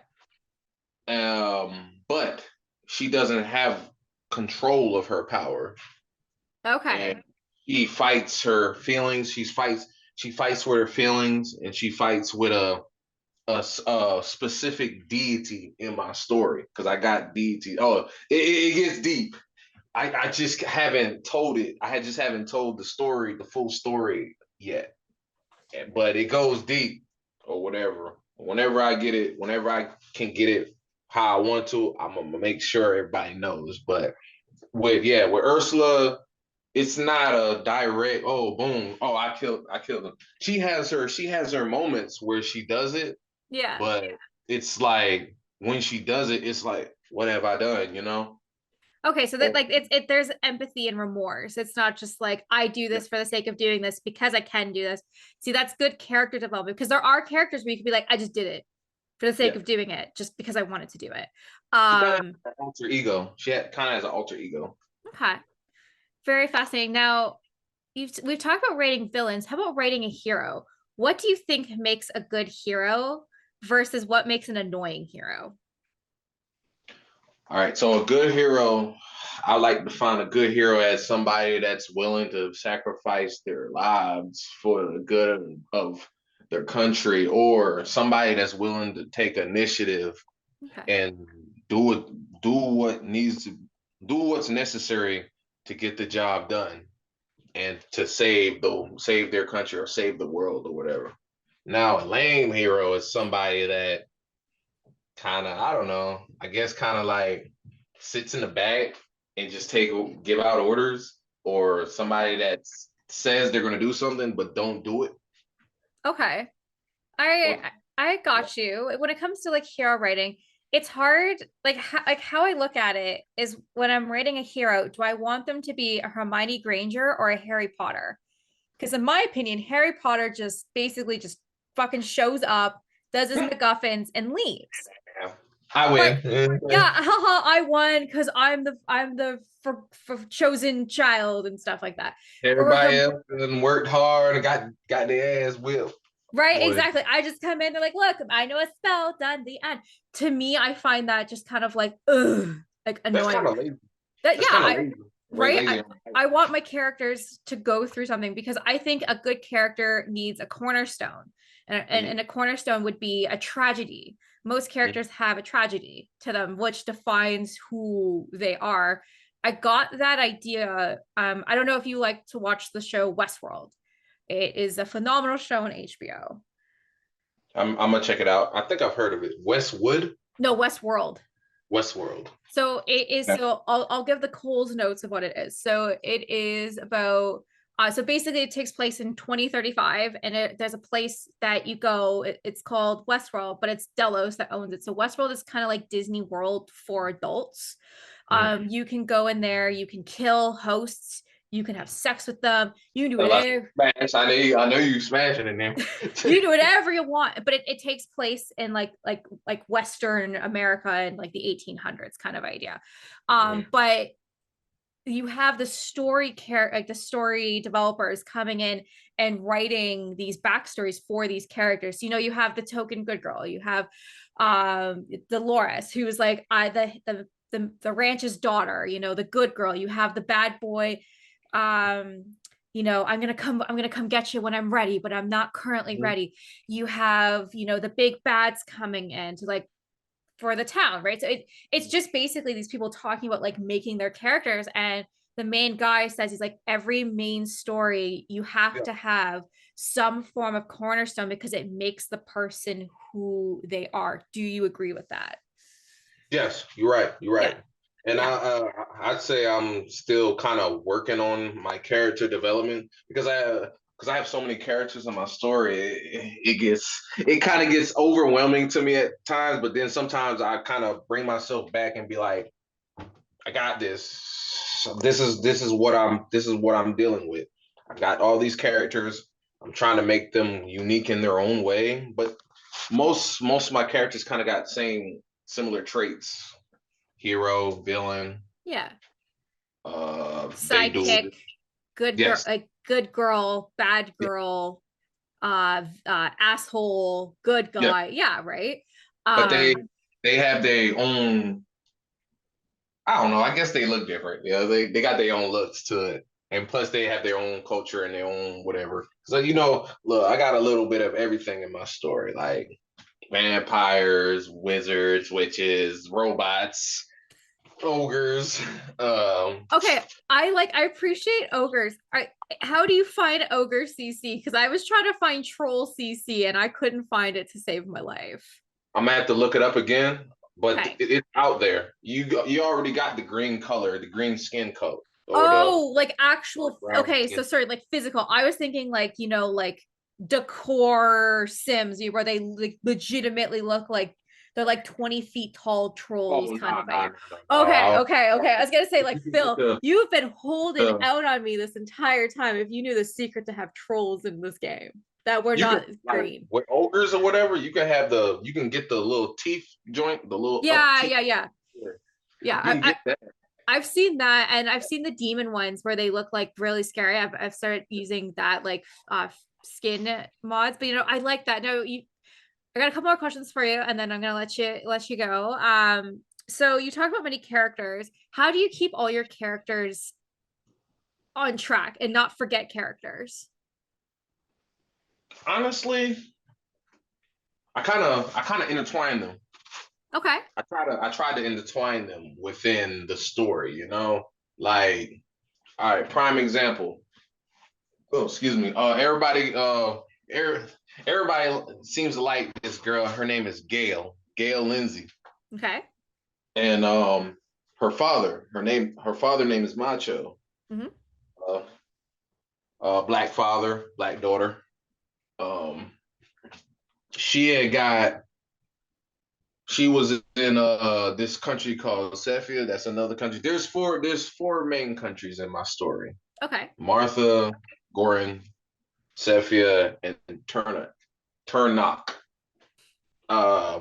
Um, but she doesn't have control of her power, and Okay. she fights her feelings. She fights with her feelings, and she fights with a specific deity in my story because I got deity. Oh, it gets deep. I just haven't told it. I just haven't told the story, the full story yet. But it goes deep or whatever. Whenever I can get it how I want to, I'm gonna make sure everybody knows. But with Ursula, it's not a direct, oh boom, oh I killed him. She has her moments where she does it, Yeah. but it's like when she does it, it's like, what have I done, you know? Okay, so that Oh, like it's there's empathy and remorse. It's not just like I do yeah, this for the sake of doing this because I can do this. See, that's good character development because there are characters where you can be like, I just did it for the sake yeah. of doing it, just because I wanted to do it. She kind of Um, has an alter ego. Kind of has an alter ego. okay, very fascinating. Now, we've talked about writing villains. How about writing a hero? What do you think makes a good hero versus what makes an annoying hero? All right, so a good hero, I like to find a good hero as somebody that's willing to sacrifice their lives for the good of their country, or somebody that's willing to take initiative Okay. and do it, do what needs to do what's necessary to get the job done and to save their country or save the world or whatever. Now, a lame hero is somebody that kind of, I don't know, I guess kind of like sits in the back and just give out orders, or somebody Okay. that says they're going to do something but don't do it. Okay. Or I yeah, got you. When it comes to like hero writing, it's hard. Like how I look at it is when I'm writing a hero, do I want them to be a Hermione Granger or a Harry Potter? Because in my opinion, Harry Potter just basically just fucking shows up, does his MacGuffins, and leaves. I But win. Mhm. yeah, haha, I won because I'm the for chosen child and stuff like that. Or Everybody her else done worked hard and got their ass whipped. Right, Boy, exactly. I just come in, they're like, look, I know a spell, done the end. To me, I find that just kind of like, ugh, like that's kind annoying. of lazy. That yeah, That's kind of lazy. right. Lazy. I want my characters to go through something because I think a good character needs a cornerstone. And a cornerstone would be a tragedy. Most characters have a tragedy to them, which defines who they are. I got that idea. I don't know if you like to watch the show Westworld. It is a phenomenal show on HBO. I'm gonna check it out. I think I've heard of it. Westwood, No, Westworld. Westworld. So it is Yeah. so I'll give the Coles notes of what it is. So it is about so basically it takes place in 2035 and there's a place that you go it's called Westworld but it's Delos that owns it. So Westworld is kind of like Disney World for adults. Mhm. You can go in there, you can kill hosts, you can have sex with them, you can do Well, I whatever smash. I know you smashing in there. you do whatever you want, but it takes place in like Western America in like the 1800s kind of idea. Mhm. But you have the like the story developers coming in and writing these backstories for these characters. You know, you have the token good girl, you have Dolores, who's like the ranch's daughter, you know, the good girl, you have the bad boy, you know, I'm gonna come get you when I'm ready, but I'm not currently Mhm. ready. You have, you know, the big bads coming in to like for the town, right? So it's just basically these people talking about like making their characters. And the main guy says he's like every main story you have Yeah. to have some form of cornerstone because it makes the person who they are. Do you agree with that? Yes, you're right. You're Yeah. right. And Yeah. I'd say I'm still kind of working on my character development because I have so many characters in my story. It kind of gets overwhelming to me at times, but then sometimes I kind of bring myself back and be like, I got this. This is what I'm dealing with. I got all these characters. I'm trying to make them unique in their own way, but most of my characters kind of got same similar traits: hero, villain. Yeah. They do Sidekick, good girl, yes, like good girl, bad yeah, girl, asshole, good yeah. guy. Yeah, right. But they Um, they have their own. I don't know. I guess they look different. Yeah, they got their own looks to it. And plus they have their own culture and their own whatever. So look, I got a little bit of everything in my story. Like vampires, wizards, witches, robots, ogres. Um, Okay, I appreciate ogres. How do you find ogre CC? Because I was trying to find troll CC and I couldn't find it to save my life. I'm gonna have to look it up again, but Okay. it's out there. You already got the green color, the green skin color, or the Oh, like or actual. brown Okay, skin. so sorry, like physical. I was thinking like, like decor Sims where they like legitimately look like they're like 20 feet tall Oh trolls no, kind of no, thing. no, no, Okay, no. okay, okay. I was gonna say, like, You can get Phil, you've been holding the out on me this entire time if you knew the secret to have trolls in this game that were you can not like green. with ogres or whatever. You can get the little teeth joint, the little up Yeah, teeth. yeah, yeah. Yeah. You can get that. I've seen that, and I've seen the demon ones where they look like really scary. I've started using that like skin mods, but I like that. No, I got a couple more questions for you, and then I'm gonna let you go. So you talk about many characters. How do you keep all your characters on track and not forget characters? Honestly, I kind of intertwine them. Okay. I try to intertwine them within the story. Like, all right, prime example. Oh, excuse me. Er, everybody seems to like this girl. Her name is Gail Lindsay, Okay. and her father name is Macho. Hmm. Uh, Black father, black daughter. Um, she had got she was in this country called Cephia. That's another country. There's four main countries in my story. Okay. Martha, Gorin, Cephia, and Turnock. Uh,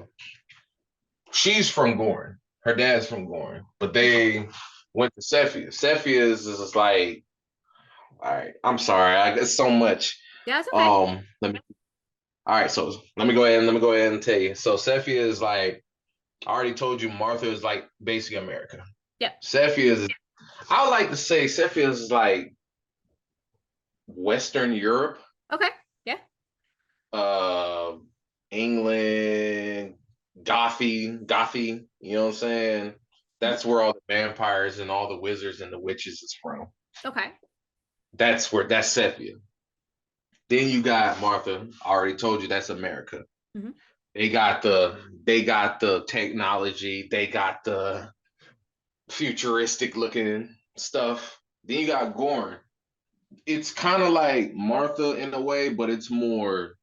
she's from Gorin. Her dad's from Gorin, but Okay. they went to Cephia. Cephia is like, all right. I'm sorry. I got so much. Yeah, it's okay. Let me. All right. So let me go ahead and tell you. So Cephia is like I already told you. Martha is like basically America. Yep. Cephia is. I would like to say Cephia is like Western Europe, Okay. Yeah. uh, England, Gothy. You know what I'm saying? Mhm. That's where all the vampires and all the wizards and the witches is from. Okay. That's Sepia. Then you got Martha. I already told you that's America. Hmm. They got the technology. They got the futuristic looking stuff. Then you got Gorn. It's kind of like Martha in a way, but it's more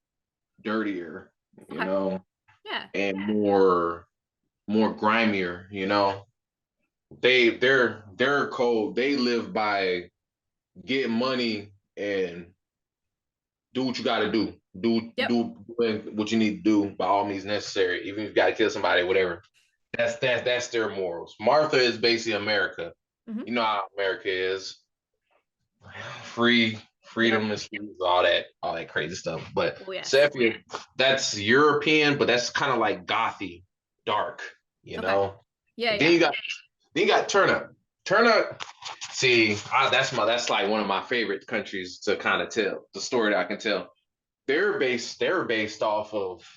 you Okay. know, Yeah. and more grimier. They're cold. They live by get money and do what you got to do. Do Yep. do what you need to do by all means necessary. Even if you got to kill somebody, whatever. That's their morals. Martha is basically America. Hmm. You know how America is. Free, Yep. freedom and all that crazy stuff. But Oh yes. Sepia, that's European, but that's kind of like gothy, dark, you Okay. know. Yeah. And Yeah. then you got Turnup. Turnup, see, that's like one of my favorite countries to kind of tell the story that I can tell. They're based off of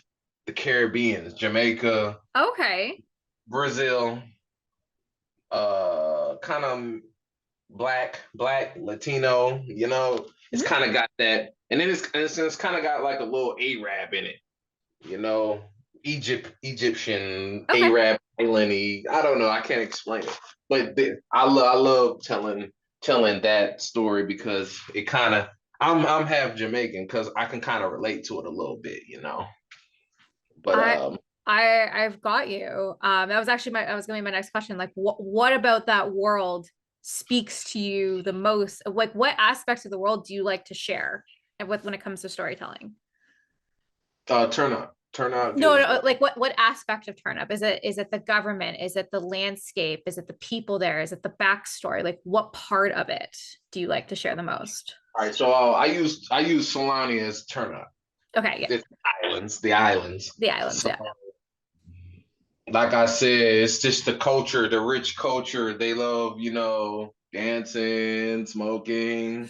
the Caribbean, Jamaica, Okay. Brazil, kind of black Latino. It's Hmm. kind of got that, and then it's kind of got like a little Arab in it, you know, Egyptian Okay. Arab island. I don't know, I can't explain it, but I love telling that story because it kind of I'm half Jamaican because I can kind of relate to it a little bit. But I I've got you. That was actually my that was gonna be my next question. Like what about that world speaks to you the most? Like what aspects of the world do you like to share and with when it comes to storytelling? turn out No, is no, like what aspect of Turnip? Is it the government? Is it the landscape? Is it the people there? Is it the backstory? Like what part of it do you like to share the most? all right. So I use Solani as turn out. Okay, yeah. It's the islands. The islands, So yeah. like I said, it's just the culture, the rich culture. They love, dancing, smoking,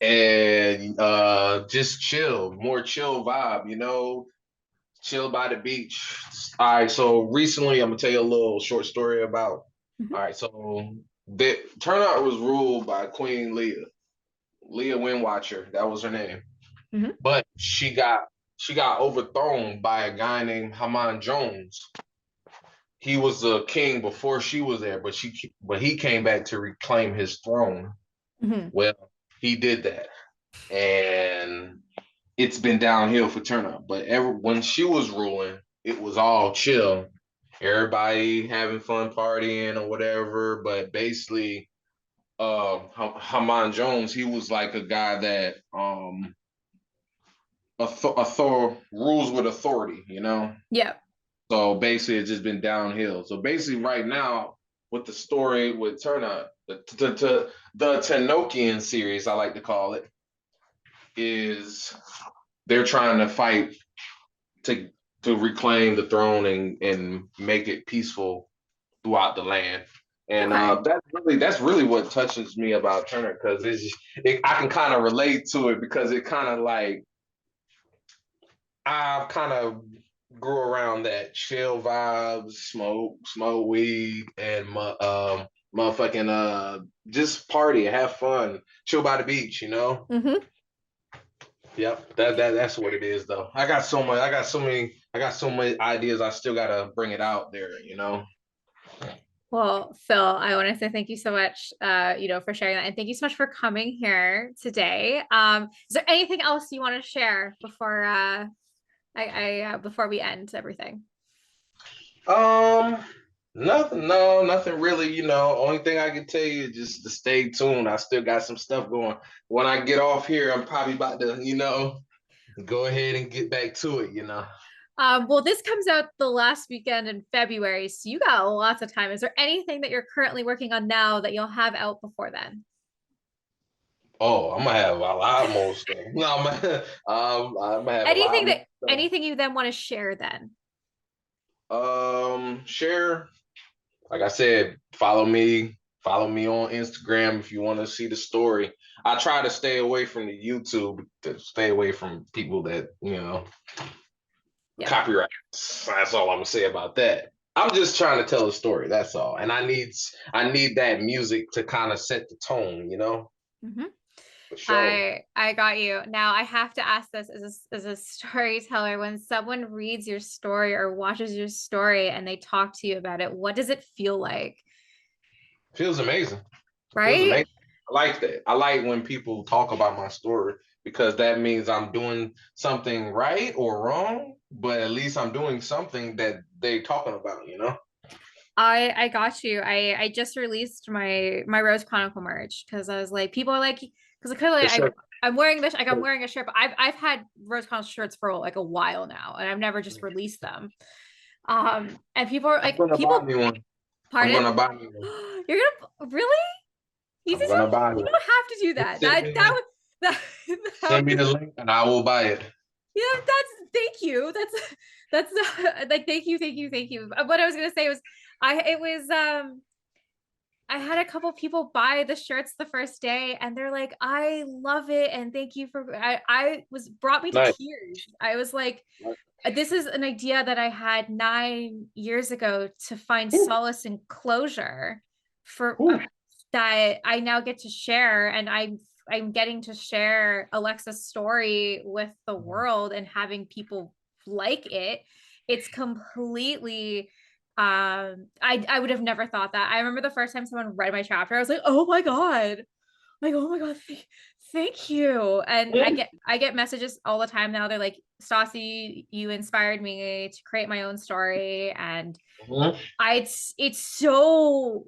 and just chill, more chill vibe, chill by the beach. All right, so recently I'm gonna tell you a little short story about. Mhm, All right, so the turnout was ruled by Queen Leah, Leah Windwatcher. That was her name, mhm, but she got overthrown by a guy named Haman Jones. He was a king before she was there, but he came back to reclaim his throne. mhm. Well, he did that, and it's been downhill for turnout. But when she was ruling, it was all chill. Everybody having fun partying or whatever. But basically, Haman Jones, he was like a guy that rules with authority. Yeah. So basically, it's just been downhill. So basically, right now, with the story with Turnout, the Tenochian series, I like to call it, is they're trying to fight to to reclaim the throne and make it peaceful throughout the land. And Okay. that's really what touches me about Turner because I can kind of relate to it because it kind of like I kind of grew around that chill vibes, smoke weed, and motherfucking just party, have fun, chill by the beach. Hmm. Yep, that's what it is though. I got so many ideas. I still gotta bring it out there. Well, Phil, I want to say thank you so much, for sharing that, and thank you so much for coming here today. Is there anything else you want to share before before we end everything? Um, nothing, no, nothing really. Only thing I can tell you is just to stay tuned. I still got some stuff going. When I get off here, I'm probably about to go ahead and get back to it. Well, this comes out the last weekend in February, so you got lots of time. Is there anything that you're currently working on now that you'll have out before then? Oh, I'm gonna have a lot more stuff. No, I'm gonna have a lot more stuff. Anything you then want to share then? Share. Like I said, follow me. Follow me on Instagram if you want to see the story. I try to stay away from the YouTube to stay away from people that Yep. copyrights. That's all I'm gonna say about that. I'm just trying to tell a story. That's all, and I need that music to kind of set the tone, Hmm. for sure. I got you. Now I have to ask this as a storyteller, when someone reads your story or watches your story and they talk to you about it, what does it feel like? Feels amazing. It feels Right? amazing. I like that. I like when people talk about my story because that means I'm doing something right or wrong, but at least I'm doing something that they talking about. I got you. I just released my Rose Chronicle merch because I was like, people are like, because clearly The shirt. I'm wearing this, like I'm wearing a shirt, but I've had Rose Chronicle shirts for like a while now, and I've never just released them. And people are I'm like, gonna buy people, me one. I'm pardon? gonna buy me one. You're gonna really? I'm gonna buy You one. don't have to do Just that. That would that send me that the was link and I will buy it. yeah. That's thank you. That's like thank you. What I was gonna say was I it was I had a couple people buy the shirts the first day and they're like, I love it and thank you for I was brought me to Nice. tears. I was like, this is an idea that I had 9 years ago to find Woo, solace and closure for woo. that I now get to share, and I'm getting to share Alexa's story with the world and having people like it. It's completely I would have never thought that. I remember the first time someone read my chapter, I was like, oh my God. Like, oh my God, thank you. And I get messages all the time now. They're like, Stassi, you inspired me to create my own story. And Mhm. it's so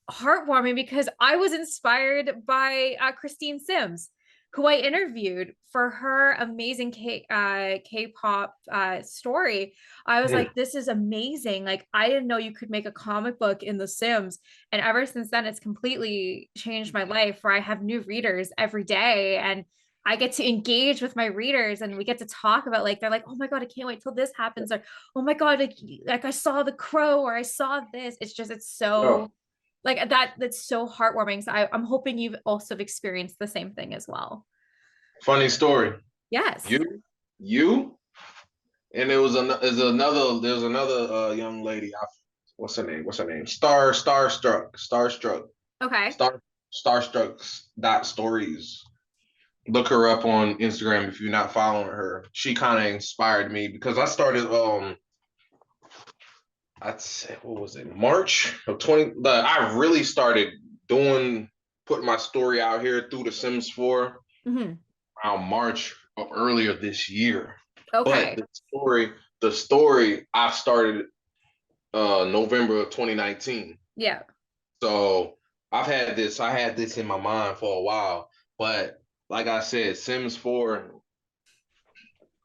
heartwarming because I was inspired by Christine Sims, who I interviewed for her amazing K-pop story. I was Mhm. like, this is amazing. Like, I didn't know you could make a comic book in The Sims. And ever since then, it's completely changed my life where I have new readers every day. And I get to engage with my readers and we get to talk about like they're like, oh my God, I can't wait till this happens. Or oh my God, like I saw the crow or I saw this. It's Yeah. so like that's so heartwarming. So I'm hoping you've also experienced the same thing as well. Funny story. Yes. You, and there was another young lady. What's her name? What's her name? Okay. Star Starstruck dot stories. Look her up on Instagram if you're not following her. She kind of inspired me because I started I'd say what was it, March of 20. I really started doing putting my story out here through the Sims 4 Hmm. around March of earlier this year. But Okay. the story I started November of 2019. Yeah. So I had this in my mind for a while. But like I said, Sims 4,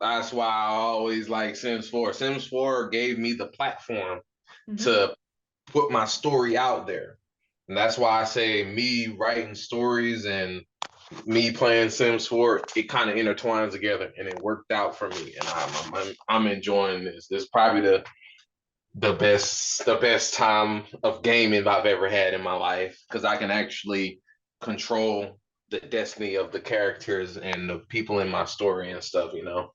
that's why I always like Sims 4. Sims 4 gave me the platform Hmm. to put my story out there. And that's why I say me writing stories and me playing Sims 4, it kind of intertwines together and it worked out for me. And I'm enjoying this. This is probably the best time of gaming I've ever had in my life because I can actually control the destiny of the characters and the people in my story and stuff, you know.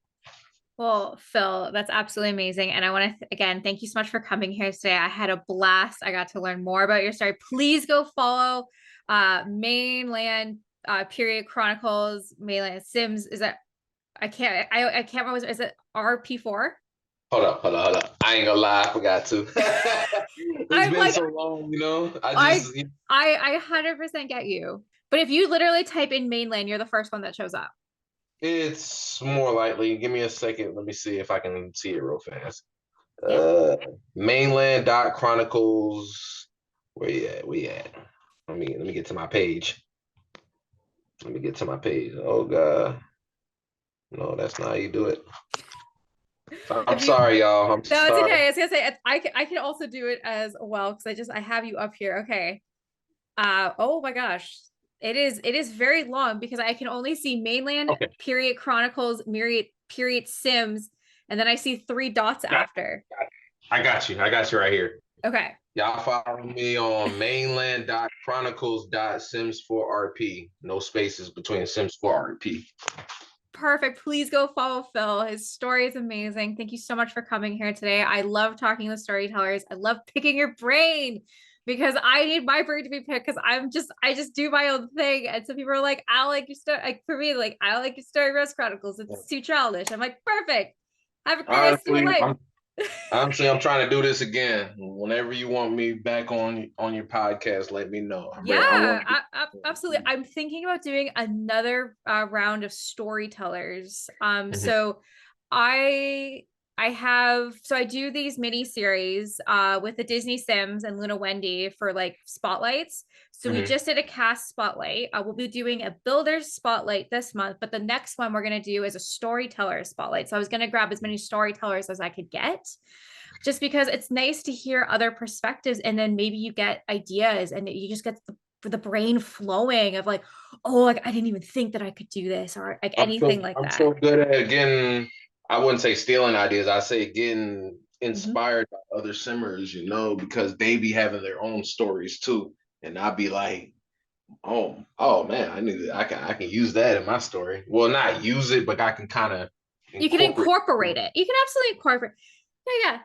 Well, Phil, that's absolutely amazing. And I want to, again, thank you so much for coming here today. I had a blast. I got to learn more about your story. Please go follow mainland period chronicles, mainland Sims. Is that, I can't remember, is it RP4? Hold up. I ain't gonna lie, I forgot to. It's I'm been like, so long, you know. I, I 100% get you. But if you literally type in mainland, you're the first one that shows up. It's more likely. Give me a second. Let me see if I can see it real fast. Yeah. Uh, mainland.chronicles. Where you at? We at? Let me get to my page. Let me get to my page. Oh God. No, that's not how you do it. I'm If you, sorry, y'all. I'm no, it's sorry. okay. I was gonna say I can also do it as well because I have you up here. Okay. Oh my gosh. It is very long because I can only see mainland Okay, period chronicles period sims and then I see three dots got it. after. I got you. I got you right here. Okay. Y'all follow me on mainland.chronicles.sims4rp. No spaces between Sims4rp. Perfect. Please go follow Phil. His story is amazing. Thank you so much for coming here today. I love talking to storytellers. I love picking your brain because I need my brain to be picked because I just do my own thing. And so people are like, I like your story. Like for me, like I like your story, Rose Chronicles. It's too childish. I'm like, perfect. Have a great rest of your Honestly, life. I'm trying to do this again. Whenever you want me back on your podcast, let me know. I'm Yeah, ready. I want to. absolutely. I'm thinking about doing another round of storytellers. Mhm, So I I do these mini series with the Disney Sims and Luna Wendy for like spotlights. So we mhm. just did a cast spotlight. We'll be doing a builder's spotlight this month, but the next one we're going to do is a storyteller spotlight. So I was going to grab as many storytellers as I could get just because it's nice to hear other perspectives and then maybe you get ideas and you just get the brain flowing of like, oh, like I didn't even think that I could do this or like anything like I'm that. so good at getting. I wouldn't say stealing ideas. I say getting Mhm. inspired by other simmers, you know, because they be having their own stories too, and I'd be like, oh man, I can use that in my story. Well, not use it, but I can kind of You can incorporate. incorporate it. You can absolutely incorporate.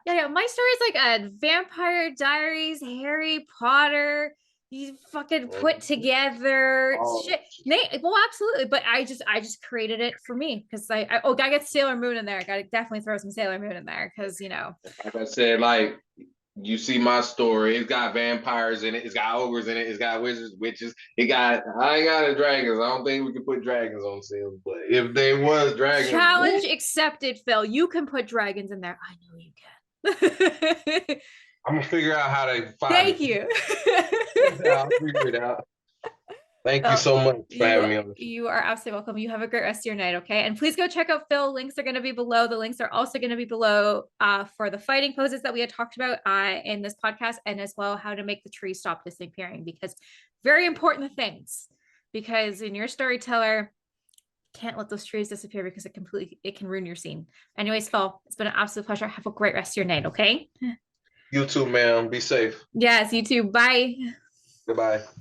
Yeah. My story is like a Vampire Diaries, Harry Potter. You fucking put together Oh, shit. Well, absolutely. But I just created it for me because gotta get Sailor Moon in there. I gotta definitely throw some Sailor Moon in there because like I said, like you see my story. It's got vampires in it. It's got ogres in it. It's got wizards, witches. It got. I ain't got the dragons. I don't think we can put dragons on Sims. But if there was dragons, challenge woo, accepted, Phil. You can put dragons in there. I know you can. I'm gonna figure out how to find Thank it. you. I'll figure it out. Thank you Phil, so much for you having me on the show. you are absolutely welcome. You have a great rest of your night, okay? And please go check out Phil. Links are going to be below. The links are also going to be below for the fighting poses that we had talked about in this podcast, and as well how to make the tree stop disappearing because very important things. Because in your storyteller, can't let those trees disappear because it can ruin your scene. Anyways, Phil, it's been an absolute pleasure. Have a great rest of your night, okay? You too, ma'am. Be safe. Yes, you too. Bye. Goodbye.